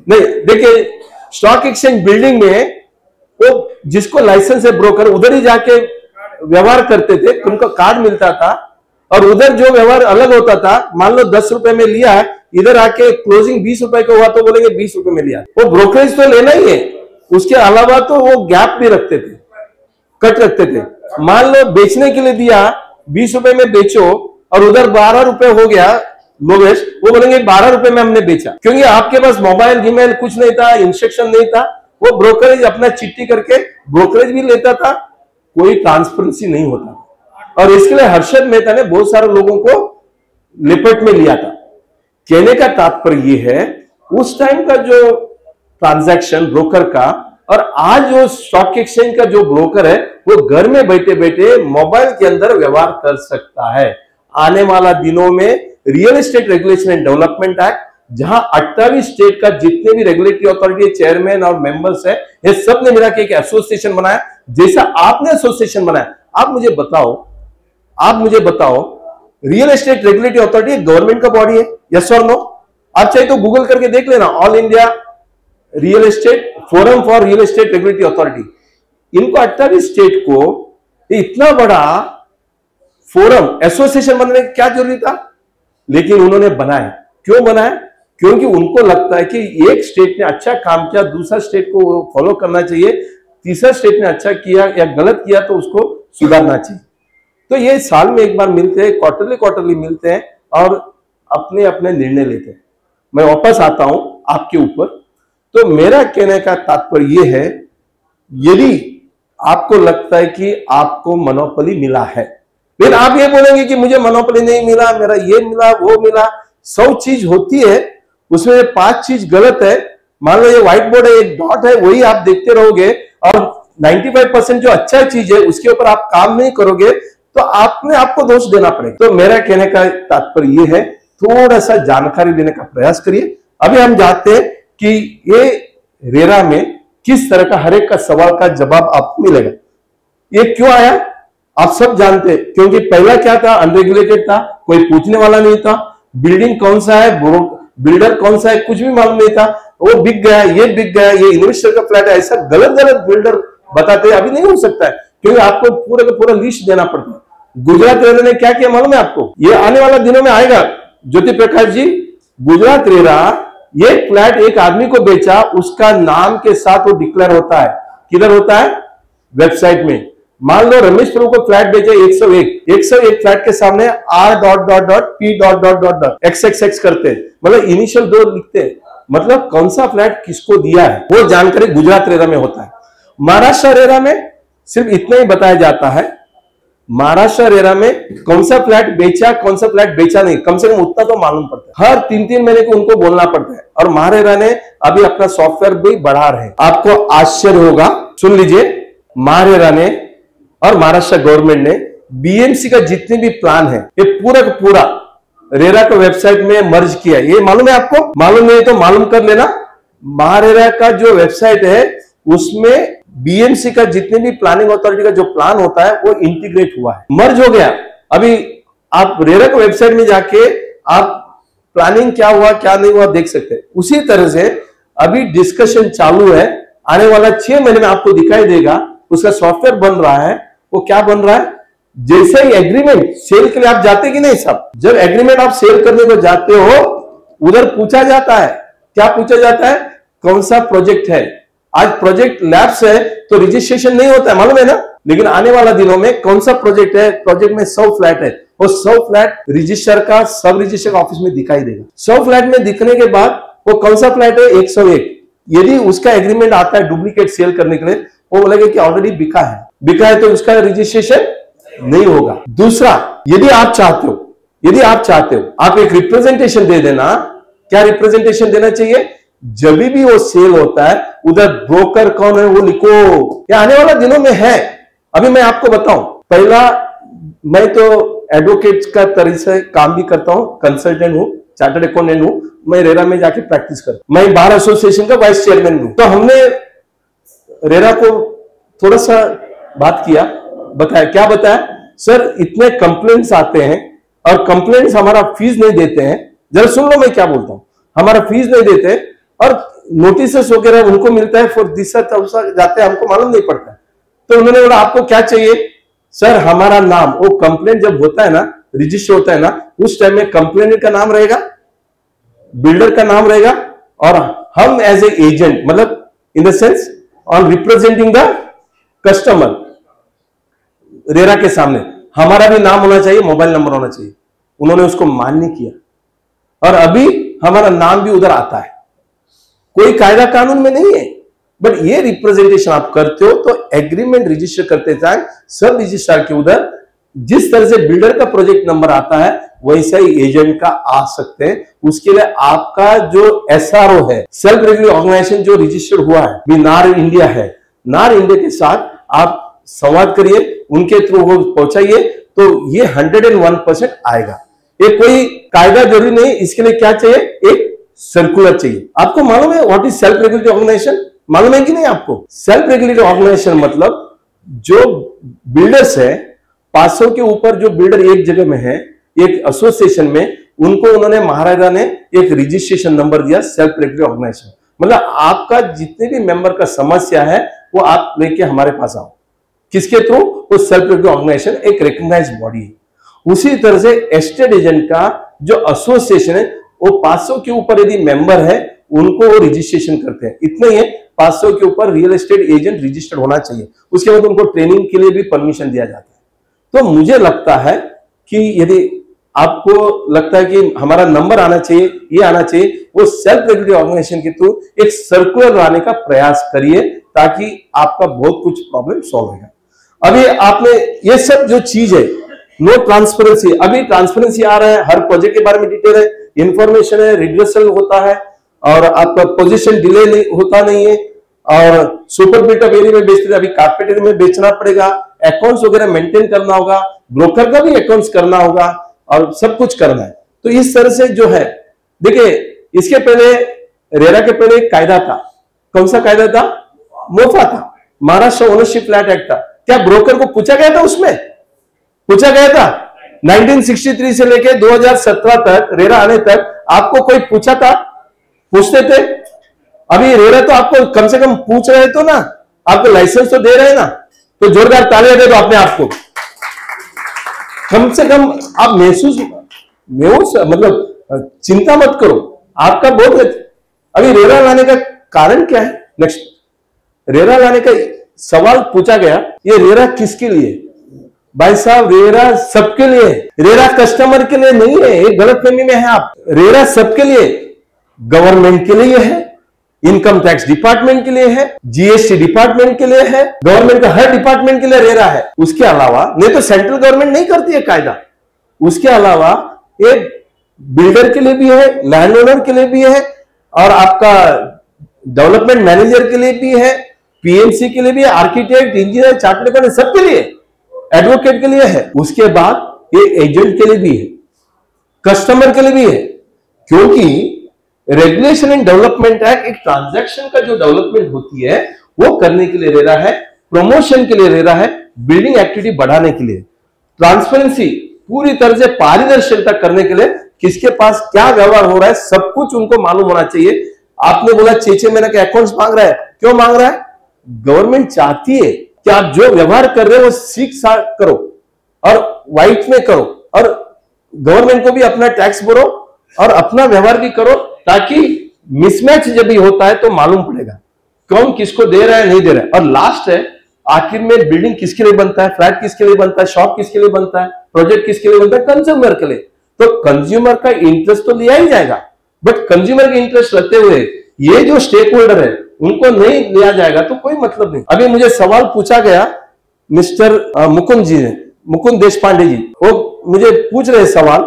[SPEAKER 3] नहीं, देखिए स्टॉक एक्सचेंज बिल्डिंग में वो जिसको लाइसेंस है ब्रोकर, उधर ही जाके व्यवहार करते थे, उनको कार्ड मिलता था, और उधर जो व्यवहार अलग होता था, मान लो 10 रुपए में लिया है, इधर आके क्लोजिंग 20 रुपए का हुआ तो बोलेंगे 20 रुपए में लिया। वो ब्रोकरेज तो लेना ही है, उसके अलावा तो वो गैप भी रखते थे, कट रखते थे। मान लो बेचने के लिए दिया, 20 रुपए में बेचो, और उधर 12 रुपए हो गया लोवेश, वो बोलेंगे 12 रुपए में हमने बेचा, क्योंकि आपके पास मोबाइल ईमेल कुछ नहीं था, इंस्ट्रक्शन नहीं था। वो ब्रोकरेज अपना चिट्ठी करके ब्रोकरेज भी लेता था, कोई ट्रांसपेरेंसी नहीं होता, और इसके लिए हर्षद मेहता ने बहुत सारे लोगों को लिपट में लिया था। कहने का तात्पर्य यह है, उस टाइम का जो ट्रांजैक्शन ब्रोकर का, और आज जो स्टॉक एक्सचेंज का जो ब्रोकर है, वो घर में बैठे बैठे मोबाइल के अंदर व्यवहार कर सकता है। आने वाला दिनों में real estate regulation and development act, जहां 28 स्टेट का जितने भी रेगुलेटरी अथॉरिटी चेयरमैन और मेंबर्स है, ये सब ने मिला के एक एसोसिएशन बनाया, जैसा आपने एसोसिएशन बनाया। आप मुझे बताओ, real estate regulatory authority government का बॉडी है, यस और नो? आप चाहे तो गूगल करके देख लेना, all India real estate forum for real estate regulatory authority. इनको 28 स्टेट को इतना बड़ा फोरम एसोसिएशन बनने की क्या जरूरी था, लेकिन उन्होंने बनाया। क्यों बनाया? क्योंकि उनको लगता है कि एक स्टेट ने अच्छा काम किया, दूसरा स्टेट को फॉलो करना चाहिए, तीसरा स्टेट ने अच्छा किया या गलत किया तो उसको सुधारना चाहिए। तो ये साल में एक बार मिलते हैं, क्वार्टरली मिलते हैं, और अपने अपने निर्णय लेते हैं। मैं वापस आता हूं आपके ऊपर। तो मेरा कहने का तात्पर्य यह है, यदि आपको लगता है कि आपको मोनोपोली मिला है, फिर आप ये बोलेंगे कि मुझे मोनोपोली नहीं मिला, मेरा ये मिला वो मिला, 100 चीज होती है, उसमें 5 चीज गलत है। मान लो ये व्हाइट बोर्ड है, एक डॉट है, वही आप देखते रहोगे, और 95% जो अच्छा चीज है उसके ऊपर आप काम नहीं करोगे, तो आपको दोष देना पड़ेगा। तो मेरा कहने का तात्पर्य ये है, थोड़ा सा जानकारी देने का प्रयास करिए। अभी हम जानते हैं कि ये रेरा में किस तरह का हर एक का सवाल का जवाब आपको मिलेगा। ये क्यों आया आप सब जानते हैं, क्योंकि पहला क्या था, अनरेगुलेटेड था, कोई पूछने वाला नहीं था, बिल्डिंग कौन सा है, बिल्डर कौन सा है, कुछ भी मालूम नहीं था। वो बिक गया, ये बिक गया, ये इन्वेस्टर का फ्लैट है, ऐसा गलत बिल्डर बताते हैं। अभी नहीं हो सकता है, क्योंकि आपको पूरा का पूरा लिस्ट देना पड़ता है। गुजरात रेरा ने क्या किया मालूम है आपको? ये आने वाला दिनों में आएगा, ज्योति प्रकाश जी। गुजरात रेरा ये फ्लैट एक आदमी को बेचा, उसका नाम के साथ वो डिक्लेयर होता है। किधर होता है? वेबसाइट में। मान लो रमेश प्रभु को फ्लैट बेचे 101 फ्लैट के सामने R.P.XXX करते हैं, मतलब इनिशियल 2 लिखते हैं, मतलब कौन सा फ्लैट किसको दिया है, वो जानकारी गुजरात रेरा में होता है। महाराष्ट्र रेरा में सिर्फ इतना ही बताया जाता है, महाराष्ट्र रेरा में कौन सा फ्लैट बेचा, कौन सा फ्लैट बेचा नहीं, कम से कम उतना तो मालूम पड़ता है। हर 3-3 महीने को उनको बोलना पड़ता है। और महारेरा ने अभी अपना सॉफ्टवेयर भी बढ़ा रहे हैं। आपको आश्चर्य होगा, सुन लीजिए, महारेरा ने और महाराष्ट्र गवर्नमेंट ने बीएमसी का जितने भी प्लान है, ये पूरा का पूरा रेरा का वेबसाइट में मर्ज किया। ये मालूम है आपको? मालूम नहीं तो मालूम कर लेना। महारेरा का जो वेबसाइट है उसमें बीएमसी का जितने भी प्लानिंग अथॉरिटी का जो प्लान होता है वो इंटीग्रेट हुआ है, मर्ज हो गया। अभी आप रेरा का वेबसाइट में जाके आप प्लानिंग क्या हुआ क्या नहीं हुआ देख सकते हैं। उसी तरह से अभी डिस्कशन चालू है, आने वाला 6 महीने में आपको दिखाई देगा उसका सॉफ्टवेयर बन रहा है। वो क्या बन रहा है? जैसे ही एग्रीमेंट सेल के लिए आप जाते कि नहीं साहब, जब एग्रीमेंट आप सेल करने को जाते हो उधर पूछा जाता है, क्या पूछा जाता है, कौन सा प्रोजेक्ट है। आज प्रोजेक्ट लैप्स है तो रजिस्ट्रेशन नहीं होता है, मालूम है ना, लेकिन आने वाला दिनों में कौन सा प्रोजेक्ट है, प्रोजेक्ट में 100 फ्लैट है, वो 100 फ्लैट रजिस्टर का सब रजिस्टर ऑफिस में दिखाई देगा। 100 फ्लैट में दिखने के बाद वो कौन सा फ्लैट है, 101। यदि उसका एग्रीमेंट आता है डुप्लीकेट सेल करने के लिए, वो बोलेगा कि ऑलरेडी बिका है तो उसका रजिस्ट्रेशन नहीं होगा। दूसरा, यदि आप चाहते हो आप एक रिप्रेजेंटेशन दे देना। क्या रिप्रेजेंटेशन देना चाहिए, जब भी वो सेल होता है उधर ब्रोकर कौन है वो लिखो। ये आने वाला दिनों में है। अभी मैं आपको बताऊं, पहला मैं तो एडवोकेट का तरह से काम भी करता हूं, कंसल्टेंट हूं, चार्टर्ड अकाउंटेंट हूं, मैं रेरा में जाके प्रैक्टिस करता हूं, मैं बार एसोसिएशन का वाइस चेयरमैन हूं। तो हमने रेरा को थोड़ा सा बात किया, बताया, क्या बताया, सर इतने कंप्लेंट्स आते हैं और कंप्लेंट्स हमारा फीस नहीं देते हैं। जरा सुन लो मैं क्या बोलता हूं, हमारा फीस नहीं देते और नोटिस वगैरह उनको मिलता है फॉर दिशा जाते हैं, हमको मालूम नहीं पड़ता। तो उन्होंने बोला आपको क्या चाहिए, सर हमारा नाम, वो कंप्लेंट जब होता है ना, रजिस्टर होता है ना, उस टाइम में कंप्लेंट का नाम रहेगा, बिल्डर का नाम रहेगा, और हम एज ए एजेंट, मतलब in the sense on representing the customer, RERA के सामने हमारा भी नाम होना चाहिए, मोबाइल नंबर होना चाहिए। उन्होंने उसको मान्य किया और अभी हमारा नाम भी उधर आता है। कोई कायदा कानून में नहीं है, बट ये रिप्रेजेंटेशन आप करते हो तो एग्रीमेंट रजिस्टर करते टाइम सब रजिस्ट्रार के उधर जिस तरह से बिल्डर का प्रोजेक्ट नंबर आता है वैसा ही एजेंट का आ सकते हैं। उसके लिए आपका जो एसआरओ है, सेल्फ रेगुलेटरी ऑर्गेनाइजेशन जो रजिस्टर्ड हुआ है, नार इंडिया है, नार इंडिया के साथ आप संवाद करिए, उनके थ्रू वो पहुंचाइए, तो ये 101% आएगा। ये कोई कायदा जरूरी नहीं, इसके लिए क्या चाहिए, एक सर्कुलर चाहिए। आपको मालूम है what is self regulatory organisation, मालूम है कि नहीं आपको? सेल्फ रेगुलेटरी ऑर्गेनाइजेशन मतलब जो बिल्डर्स है, 500 के ऊपर जो बिल्डर एक जगह में है, एक एसोसिएशन में, उनको उन्होंने महाराजा ने एक रजिस्ट्रेशन नंबर दिया, सेल्फ रेगुलेटरी ऑर्गेनाइजेशन। मतलब आपका जितने भी मेंबर का समस्या है वो आप लेके हमारे पास आओ। किसके थ्रू? वो सेल्फ रेगुलेटरी ऑर्गेनाइजेशन एक रिकॉग्नाइज्ड बॉडी है। उसी तरह से एस्टेट एजेंट का जो एसोसिएशन है वो 500 के ऊपर यदि मेंबर है उनको वो रजिस्ट्रेशन करते हैं। इतना ही है, 500 के ऊपर रियल एस्टेट एजेंट रजिस्टर्ड होना चाहिए। उसके बाद उनको ट्रेनिंग के लिए भी परमिशन दिया जाता है। तो मुझे लगता है कि यदि आपको लगता है कि हमारा नंबर आना चाहिए, ये आना चाहिए, वो सेल्फ रेगुलेटरी ऑर्गेनाइजेशन के थ्रू एक सर्कुलर लाने का प्रयास करिए ताकि आपका बहुत कुछ प्रॉब्लम सॉल्व होगा। अभी आपने ये सब जो चीज है, नो ट्रांसपेरेंसी, अभी ट्रांसपेरेंसी आ रहा है, हर प्रोजेक्ट के बारे में डिटेल है, इंफॉर्मेशन है, रिग्रेसल होता है और आपका पोजीशन डिले होता नहीं है, और सुपर बिल्ट ऑफ एरिया में बेचते थे, अभी कारपेट एरिया में बेचना पड़ेगा, अकाउंट्स वगैरह मेंटेन करना होगा, ब्रोकर का भी अकाउंट्स करना होगा और सब कुछ करना है। तो इस तरह से जो है, देखिए इसके पहले रेरा के पहले एक कायदा था। कौन सा कायदा था? मोफा था, महाराष्ट्र ओनरशिप फ्लैट एक्ट था। क्या ब्रोकर को पूछा गया था? उसमें पूछा गया था 1963 से लेके 2017 तक, रेरा आने तक आपको कोई पूछा था? पूछते थे? अभी रेरा तो आपको कम से कम पूछ रहे तो ना, आपको लाइसेंस तो दे रहे ना, तो जोरदार तालियां दे दो अपने आप को। कम से कम आप महसूस मतलब चिंता मत करो, आपका बहुत। अभी रेरा लाने का कारण क्या है? नेक्स्ट, रेरा लाने का सवाल पूछा गया, ये रेरा किसके लिए? भाई साहब, रेरा सबके लिए, रेरा कस्टमर के लिए नहीं है। एक गलतफहमी में है आप। रेरा सबके लिए, गवर्नमेंट के लिए है, इनकम टैक्स डिपार्टमेंट के लिए है, जीएसटी डिपार्टमेंट के लिए है, गवर्नमेंट का हर डिपार्टमेंट के लिए रेरा है। उसके अलावा नहीं तो सेंट्रल गवर्नमेंट नहीं करती है कायदा। उसके अलावा एक बिल्डर के लिए भी है, लैंड ओनर के लिए भी है, और आपका डेवलपमेंट मैनेजर के लिए भी है, पीएमसी के लिए भी है, आर्किटेक्ट, इंजीनियर, चार्टर्ड अकाउंटेंट, सबके लिए, एडवोकेट के लिए है। उसके बाद ये एजेंट के लिए भी है, कस्टमर के लिए भी है, क्योंकि रेगुलेशन एंड डेवलपमेंट एक्ट एक ट्रांजैक्शन का जो डेवलपमेंट होती है वो करने के लिए रेरा है, प्रमोशन के लिए रेरा है, बिल्डिंग एक्टिविटी बढ़ाने के लिए, ट्रांसपेरेंसी पूरी तरह से पारदर्शिता करने के लिए, किसके पास क्या व्यवहार हो रहा है सब कुछ उनको मालूम होना चाहिए। आपने बोला 6 महीने के अकाउंट्स मांग रहा है, क्यों मांग रहा है? गवर्नमेंट चाहती है कि आप जो व्यवहार कर रहे हो वो सीख करो और व्हाइट में करो, और गवर्नमेंट को भी अपना टैक्स भरो और अपना व्यवहार भी करो, ताकि मिसमैच जब भी होता है तो मालूम पड़ेगा कौन किसको दे रहा है नहीं दे रहा है। और लास्ट है, आखिर में बिल्डिंग किसके लिए बनता है, फ्लैट किसके लिए बनता है, शॉप किसके लिए बनता है, प्रोजेक्ट किसके लिए बनता है, कंज्यूमर के लिए। तो कंज्यूमर का इंटरेस्ट तो लिया ही जाएगा, बट कंज्यूमर के इंटरेस्ट रखते हुए ये जो स्टेक होल्डर है उनको नहीं लिया जाएगा तो कोई मतलब नहीं। अभी मुझे सवाल पूछा गया मिस्टर मुकुंद जी ने, मुकुंद देशपांडे जी, वो मुझे पूछ रहे सवाल,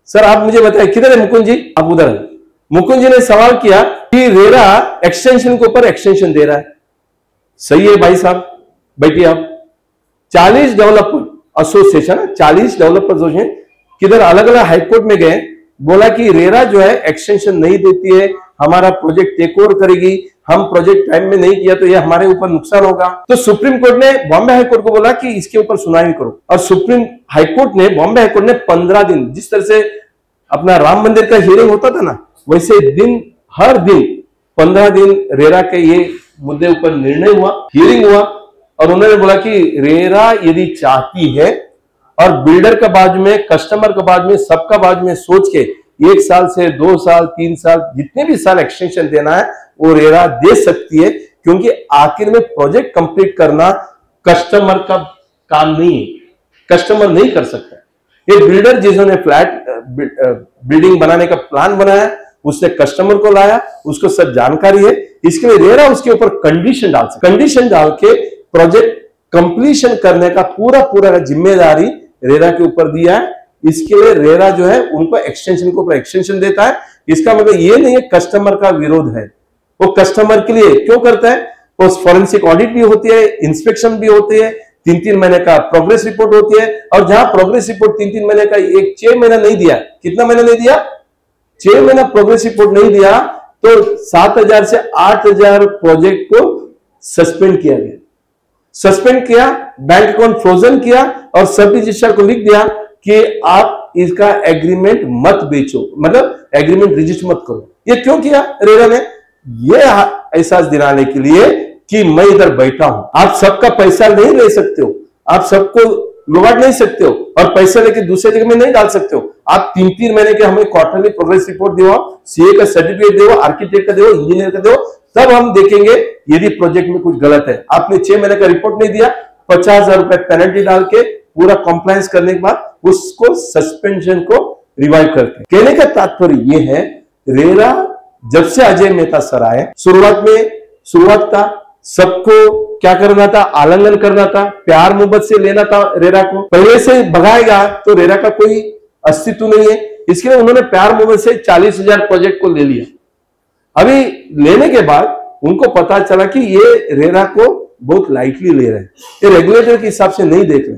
[SPEAKER 3] सर आप मुझे बताइए किधर है मुकुंद जी, आप उधर है। मुकुंद जी ने सवाल किया कि रेरा एक्सटेंशन के ऊपर एक्सटेंशन दे रहा है। सही है भाई साहब, बैठिए आप। 40 डेवलपर एसोसिएशन, 40 डेवलपर एसोसिएशन किधर अलग अलग हाईकोर्ट में गए, बोला कि रेरा जो है एक्सटेंशन नहीं देती है, हमारा प्रोजेक्ट टेक ओवर करेगी, हम प्रोजेक्ट टाइम में नहीं किया तो ये हमारे ऊपर नुकसान होगा। तो सुप्रीम कोर्ट ने बॉम्बे हाईकोर्ट को बोला कि इसके ऊपर सुनवाई करो, और सुप्रीम हाईकोर्ट ने, बॉम्बे हाईकोर्ट ने 15 दिन, जिस तरह से अपना राम मंदिर का हियरिंग होता था ना, वैसे दिन हर दिन 15 दिन रेरा के ये मुद्दे ऊपर निर्णय हुआ, हियरिंग हुआ, और उन्होंने बोला कि रेरा यदि चाहती है और बिल्डर का बाजू में, कस्टमर का बाजू में, सबका बाजू में सोच के 1 साल से 2 साल 3 साल जितने भी साल एक्सटेंशन देना है वो रेरा दे सकती है, क्योंकि आखिर में प्रोजेक्ट कंप्लीट करना कस्टमर का काम नहीं है, कस्टमर नहीं कर सकता। ये बिल्डर जिन्होंने फ्लैट बिल्डिंग बनाने का प्लान बनाया, उसने कस्टमर को लाया, उसको सब जानकारी है, इसके लिए रेरा उसके ऊपर कंडीशन डाल सकता, कंडीशन डाल के प्रोजेक्ट कंप्लीशन करने का पूरा जिम्मेदारी रेरा के ऊपर दिया है। इसके लिए रेरा जो है उनको एक्सटेंशन के ऊपर एक्सटेंशन देता है। इसका मतलब ये नहीं है कस्टमर का विरोध है, वो कस्टमर के लिए क्यों करता है, वो फॉरेंसिक ऑडिट भी होती है, इंस्पेक्शन भी होती है, 3-3 महीने का प्रोग्रेस रिपोर्ट होती है, और जहां प्रोग्रेस रिपोर्ट 3-3 महीने का, 6 महीना नहीं दिया, कितना महीना नहीं दिया, 6 महीना प्रोग्रेस रिपोर्ट नहीं दिया, तो 7,000 से 8,000 प्रोजेक्ट को सस्पेंड किया गया, सस्पेंड किया, बैंक अकाउंट फ्रोजन किया, और सब रजिस्ट्रार को लिख दिया कि आप इसका एग्रीमेंट मत बेचो, मतलब एग्रीमेंट रजिस्टर मत करो। ये क्यों किया रेरा ने, ये एहसास दिलाने के लिए कि मैं इधर बैठा हूं, आप सबका पैसा नहीं ले सकते हो, आप सबको लुभाट नहीं सकते हो, और पैसा लेके दूसरे जगह में नहीं डाल सकते हो। आप 3-3 महीने के हमें क्वार्टरली प्रोग्रेस रिपोर्ट दो, सीए का सर्टिफिकेट दो, आर्किटेक्ट का दो, इंजीनियर का दो, तब हम देखेंगे यदि प्रोजेक्ट में कुछ गलत है। आपने 6 महीने का रिपोर्ट नहीं दिया, 50,000 रुपए पेनल्टी डाल के पूरा कंप्लायंस करने के बाद उसको सस्पेंशन को रिवाइव करते। कहने का तात्पर्य यह है, रेरा जब से अजय मेहता सर आए, शुरुआत था, सबको क्या करना था, आलिंगन करना था, प्यार मोहब्बत से लेना था रेरा को, पहले से भगाएगा तो रेरा का कोई अस्तित्व नहीं है। इसके लिए उन्होंने प्यार मोहब्बत से 40,000 प्रोजेक्ट को ले लिया। अभी लेने के बाद उनको पता चला कि ये रेरा को बहुत लाइटली ले रहे हैं, ये रेगुलेटर के हिसाब से नहीं देख रहे,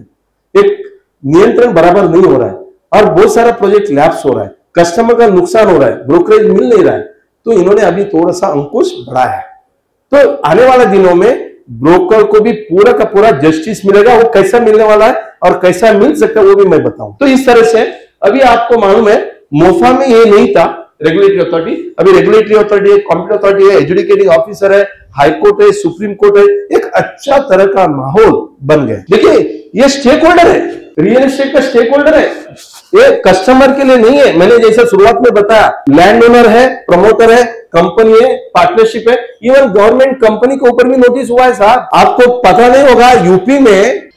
[SPEAKER 3] एक नियंत्रण बराबर नहीं हो रहा है, और बहुत सारा प्रोजेक्ट लैप्स हो रहा है, कस्टमर का नुकसान हो रहा है, ब्रोकरेज मिल नहीं रहा है। तो इन्होंने अभी थोड़ा सा अंकुश बढ़ाया है। तो आने वाले दिनों में ब्रोकर को भी पूरा का पूरा जस्टिस मिलेगा, वो कैसा मिलने वाला है और कैसा मिल सकता है वो भी मैं बताऊं। तो इस तरह से अभी आपको मालूम है, मोफा में ये नहीं था रेगुलेटरी अथॉरिटी, अभी रेगुलेटरी अथॉरिटी है, कॉम्पिटेंट अथॉरिटी है, एजुकेटिंग ऑफिसर है, हाई कोर्ट है, सुप्रीम कोर्ट है, एक अच्छा तरह का माहौल बन गया। देखिए ये स्टेक होल्डर है, रियल एस्टेट का स्टेक होल्डर है, ये कस्टमर के लिए नहीं है। मैंने जैसा शुरुआत में बताया, लैंड ओनर है, प्रमोटर है, कंपनी है, पार्टनरशिप है, इवन गवर्नमेंट कंपनी के ऊपर भी नोटिस हुआ है साहब। आपको पता नहीं होगा,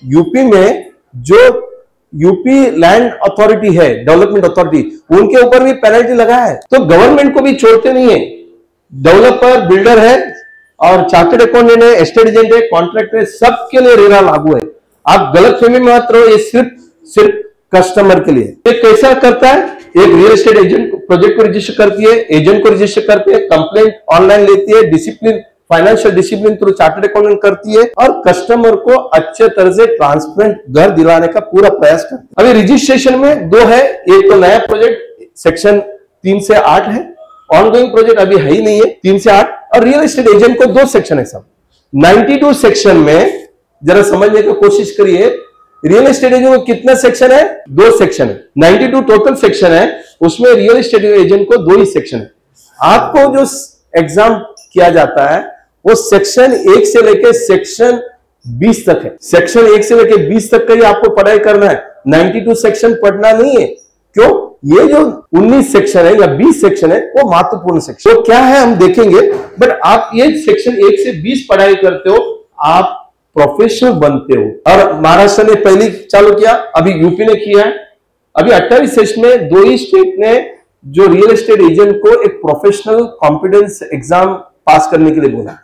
[SPEAKER 3] यूपी में जो यूपी लैंड अथॉरिटी है, डेवलपमेंट अथॉरिटी, उनके ऊपर भी पेनल्टी लगा है। तो गवर्नमेंट को भी छोड़ते नहीं है, डेवलपर, बिल्डर है, और चार्टर्ड अकाउंटेंट है, एस्टेट एजेंट है, कॉन्ट्रैक्टर है, सबके लिए रेरा लागू है। आप गलतफहमी में मत रहो, ये सिर्फ कस्टमर के लिए। ये कैसा करता है, एक रियल एस्टेट एजेंट प्रोजेक्ट को रजिस्टर करती है, एजेंट को रजिस्टर करती है, कंप्लेंट ऑनलाइन लेती है, discipline, financial discipline through chartered accountant करती है, और कस्टमर को अच्छे तरह से ट्रांसपेरेंट घर दिलाने का पूरा प्रयास करती है। अभी रजिस्ट्रेशन में 2 है, एक तो नया प्रोजेक्ट सेक्शन 3 से 8 है, ऑनगोइंग प्रोजेक्ट अभी है ही नहीं है 3 से 8, और रियल एस्टेट एजेंट को 2 सेक्शन है सब। 92 सेक्शन में जरा समझने की कोशिश करिए, रियल एस्टेट एजेंट को कितना सेक्शन है, 2 सेक्शन है। 92 टोटल सेक्शन है, उसमें रियल एस्टेट एजेंट को 2 ही सेक्शन है। आपको जो एग्जाम किया जाता है वो सेक्शन 1 से लेकर सेक्शन 20 तक है। सेक्शन 1 से लेकर 20 तक का ही आपको पढ़ाई करना है, 92 सेक्शन पढ़ना नहीं है। क्यों? ये जो 19 सेक्शन है या 20 सेक्शन है वो महत्वपूर्ण सेक्शन तो क्या है हम देखेंगे। बट आप ये सेक्शन 1 से 20 पढ़ाई करते हो, आप प्रोफेशनल बनते हो। और महाराष्ट्र ने पहले चालू किया, अभी यूपी ने किया है। अभी 28 सेशन में 2 ही स्टेट ने जो रियल एस्टेट एजेंट को एक प्रोफेशनल कॉम्पिटेंस एग्जाम पास करने के लिए बोला।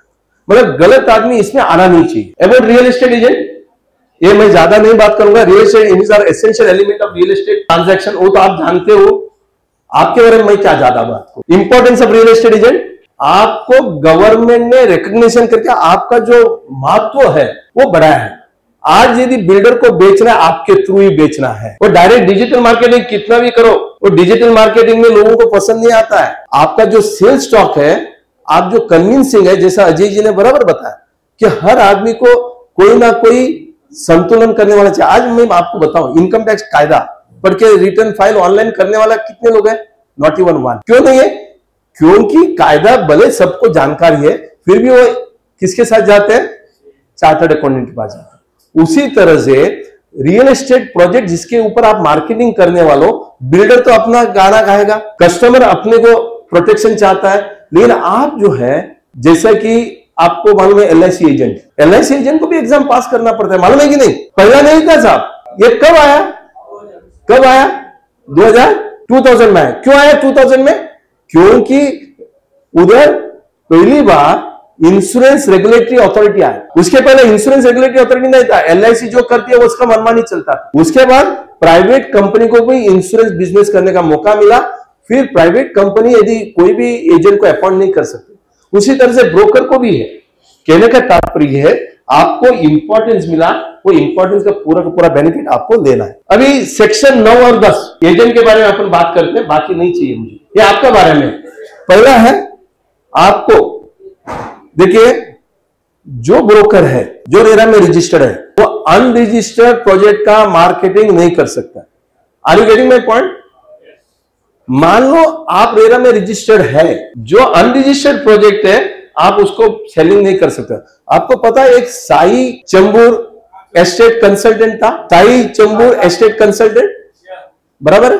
[SPEAKER 3] मतलब गलत आदमी इसमें आना नहीं चाहिए। अबाउट रियल एस्टेट एजेंट, ये मैं ज्यादा नहीं बात करूंगा। Real estate are essential element of real estate transaction, वो तो आप जानते हो। आपके बारे में मैं क्या ज्यादा बात करूं। Importance of real estate agent, आपको गवर्नमेंट ने रिकॉग्निशन करके आपका जो महत्व है वो बढ़ाया है। आज यदि बिल्डर को बेचना है, आपके थ्रू ही बेचना है। वो डायरेक्ट डिजिटल मार्केटिंग कितना भी करो, वो डिजिटल मार्केटिंग में लोगों को पसंद नहीं आता है। आपका जो सेल स्टॉक है, आप जो कन्विंसिंग है, जैसा अजय जी ने बराबर बताया कि हर आदमी को कोई ना कोई संतुलन करने वाला चाहिए। आज मैं आपको बताऊं, इनकम टैक्स कायदा पढ़ के रिटर्न फाइल ऑनलाइन करने वाला कितने लोग हैं? Not even one. क्यों नहीं है? क्योंकि कायदा भले सबको जानकारी है, फिर भी वो किसके साथ जाते हैं? चार्टर्ड अकाउंटेंट के पास जाते हैं। उसी तरह से रियल एस्टेट प्रोजेक्ट जिसके ऊपर आप मार्केटिंग करने वालों, बिल्डर तो अपना गाना गाएगा, कस्टमर अपने को प्रोटेक्शन चाहता है, लेकिन आप जो है, जैसा कि आपको मालूम है LIC एजेंट, LIC एजेंट को भी एग्जाम पास करना पड़ता है, मालूम है कि नहीं? पहला नहीं था साहब। ये कब आया? 2000 में आया। क्यों आया 2000 में? क्योंकि उधर पहली बार इंश्योरेंस रेगुलेटरी अथॉरिटी आया। उसके पहले इंश्योरेंस रेगुलेटरी अथॉरिटी नहीं था। LIC जो करती है वो उसका मनमानी चलता था। उसके बाद प्राइवेट कंपनी को भी इंश्योरेंस बिजनेस करने का मौका मिला। फिर प्राइवेट कंपनी यदि कोई भी एजेंट को अपॉइंट नहीं कर सकती, उसी तरह से ब्रोकर को भी है। कहने का तात्पर्य है आपको इंपॉर्टेंस मिला, वो इंपॉर्टेंस का पूरा बेनिफिट आपको लेना है। अभी सेक्शन 9 और 10 एजेंट के बारे में अपन बात करते हैं, बाकी नहीं चाहिए मुझे। ये आपका बारे में पहला है, आपको देखिए, जो ब्रोकर है, जो रेरा में रजिस्टर्ड है, वो अनरजिस्टर्ड प्रोजेक्ट का मार्केटिंग नहीं कर सकता। Are you getting my point? मान लो आप रेरा में रजिस्टर्ड है, जो अनरजिस्टर्ड प्रोजेक्ट है आप उसको सेलिंग नहीं कर सकते। आपको पता है एक साई चंबूर एस्टेट कंसल्टेंट था, साई चंबूर एस्टेट कंसल्टेंट, बराबर?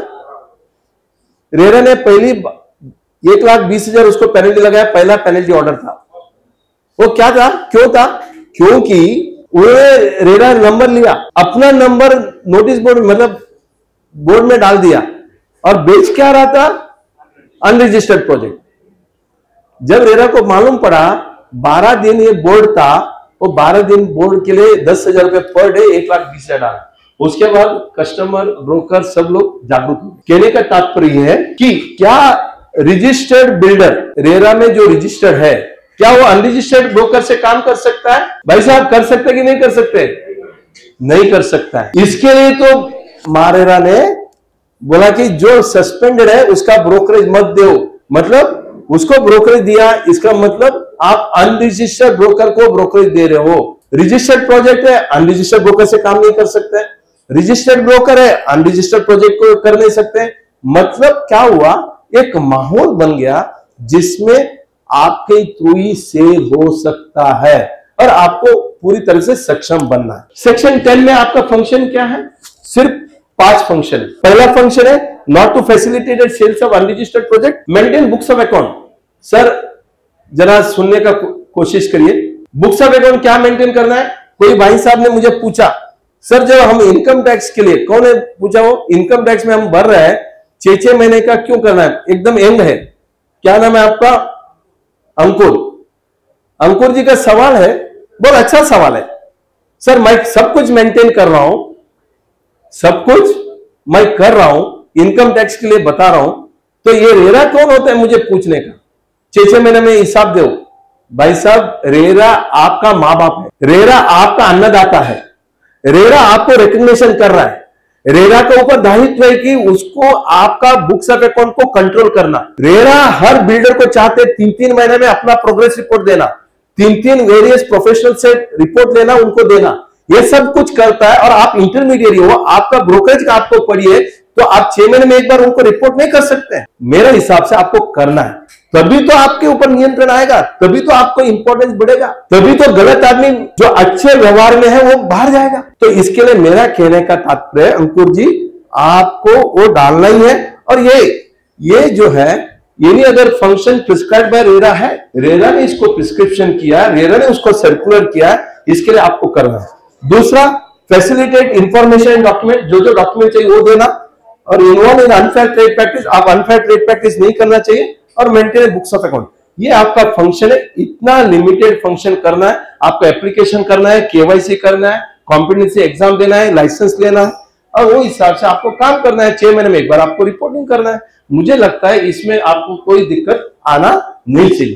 [SPEAKER 3] रेरा ने पहली 1,20,000 उसको पेनल्टी लगाया, पहला पेनल्टी ऑर्डर था। वो क्या था? क्यों था? क्योंकि उन्होंने रेरा नंबर लिया, अपना नंबर नोटिस बोर्ड मतलब बोर्ड में डाल दिया और बेच क्या रहा था? Unregistered project. जब रेरा को मालूम पड़ा 12 दिन ये बोर्ड था, वो 12 दिन बोर्ड के लिए 10,000 रुपए पर डे 1,20,000 डाला। उसके बाद कस्टमर, ब्रोकर सब लोग जागरूक हुए। कहने का तात्पर्य है कि क्या रजिस्टर्ड बिल्डर रेरा में जो रजिस्टर्ड है, क्या वो अनरजिस्टर्ड ब्रोकर से काम कर सकता है? भाई साहब कर सकते कि नहीं कर सकते? नहीं कर सकता है। इसके लिए तो महारेरा ने बोला कि जो सस्पेंडेड है उसका ब्रोकरेज मत दो, मतलब उसको ब्रोकरेज दिया, इसका मतलब आप अनरजिस्टर्ड ब्रोकर को ब्रोकरेज दे रहे हो। रजिस्टर्ड प्रोजेक्ट है, अनरजिस्टर्ड ब्रोकर से काम नहीं कर सकते। रजिस्टर्ड ब्रोकर है, अनरजिस्टर्ड प्रोजेक्ट को कर नहीं सकते। मतलब क्या हुआ? एक माहौल बन गया जिसमें आपके थ्रू ही सेल हो सकता है और आपको पूरी तरह से सक्षम बनना है। सेक्शन 10 में आपका फंक्शन क्या है? सिर्फ 5 फंक्शन। पहला फंक्शन है not to facilitated sales of unregistered project, maintain books of account. Sir जरा सुनने का कोशिश करिए। बुक्स ऑफ अकाउंट क्या मेंटेन करना है? कोई भाई साहब ने मुझे पूछा, सर जब हम इनकम टैक्स के लिए, कौन है पूछा, वो इनकम टैक्स में हम भर रहे हैं 6 महीने का क्यों करना है? एकदम एंड है। क्या नाम है आपका? अंकुर। अंकुर जी का सवाल है, बहुत अच्छा सवाल है। सर मैं सब कुछ मेंटेन कर रहा हूं, सब कुछ मैं कर रहा हूं, इनकम टैक्स के लिए बता रहा हूं, तो ये रेरा कौन होता है मुझे पूछने का? 6 महीने में हिसाब दो। भाई साहब रेरा आपका मां बाप है, रेरा आपका अन्नदाता है, रेरा आपको रिकग्निशन कर रहा है। रेरा के ऊपर दायित्व है कि उसको आपका बुक्स ऑफ अकाउंट को कंट्रोल करना। रेरा हर बिल्डर को चाहते 3-3 महीने में अपना प्रोग्रेस रिपोर्ट देना, 3-3 वेरियस प्रोफेशनल से रिपोर्ट लेना, उनको देना, ये सब कुछ करता है। और आप इंटरमीडिएट हो, आपका ब्रोकरेज का आपको पढ़िए, तो आप 6 महीने में एक बार उनको रिपोर्ट नहीं कर सकते। मेरे हिसाब से आपको करना है। तभी तो आपके ऊपर नियंत्रण आएगा, तभी तो आपको इंपॉर्टेंस बढ़ेगा, तभी तो गलत आदमी जो अच्छे व्यवहार में है वो बाहर जाएगा। तो इसके लिए मेरा कहने का तात्पर्य अंकुर जी, आपको वो डालना ही है। और ये जो है, ये नहीं, अगर फंक्शन प्रिस्क्राइब बाय रेरा है, रेरा ने इसको प्रिस्क्रिप्शन किया, रेरा ने उसको सर्कुलर किया, इसके लिए आपको करना है। दूसरा, फैसिलिटेट इंफॉर्मेशन डॉक्यूमेंट, जो जो डॉक्यूमेंट चाहिए वो देना, और involve in unfair trade practice, आप अनफेयर ट्रेड प्रैक्टिस नहीं करना चाहिए, और मेंटेन बुक्स ऑफ अकाउंट। ये आपका फंक्शन है, इतना लिमिटेड फंक्शन करना है। आपको एप्लीकेशन करना है, केवाईसी करना है, कॉम्पिटेंसी एग्जाम देना है, लाइसेंस लेना है, और वो हिसाब से आपको काम करना है। 6 महीने में एक बार आपको रिपोर्टिंग करना है। मुझे लगता है इसमें आपको कोई दिक्कत आना नहीं चाहिए।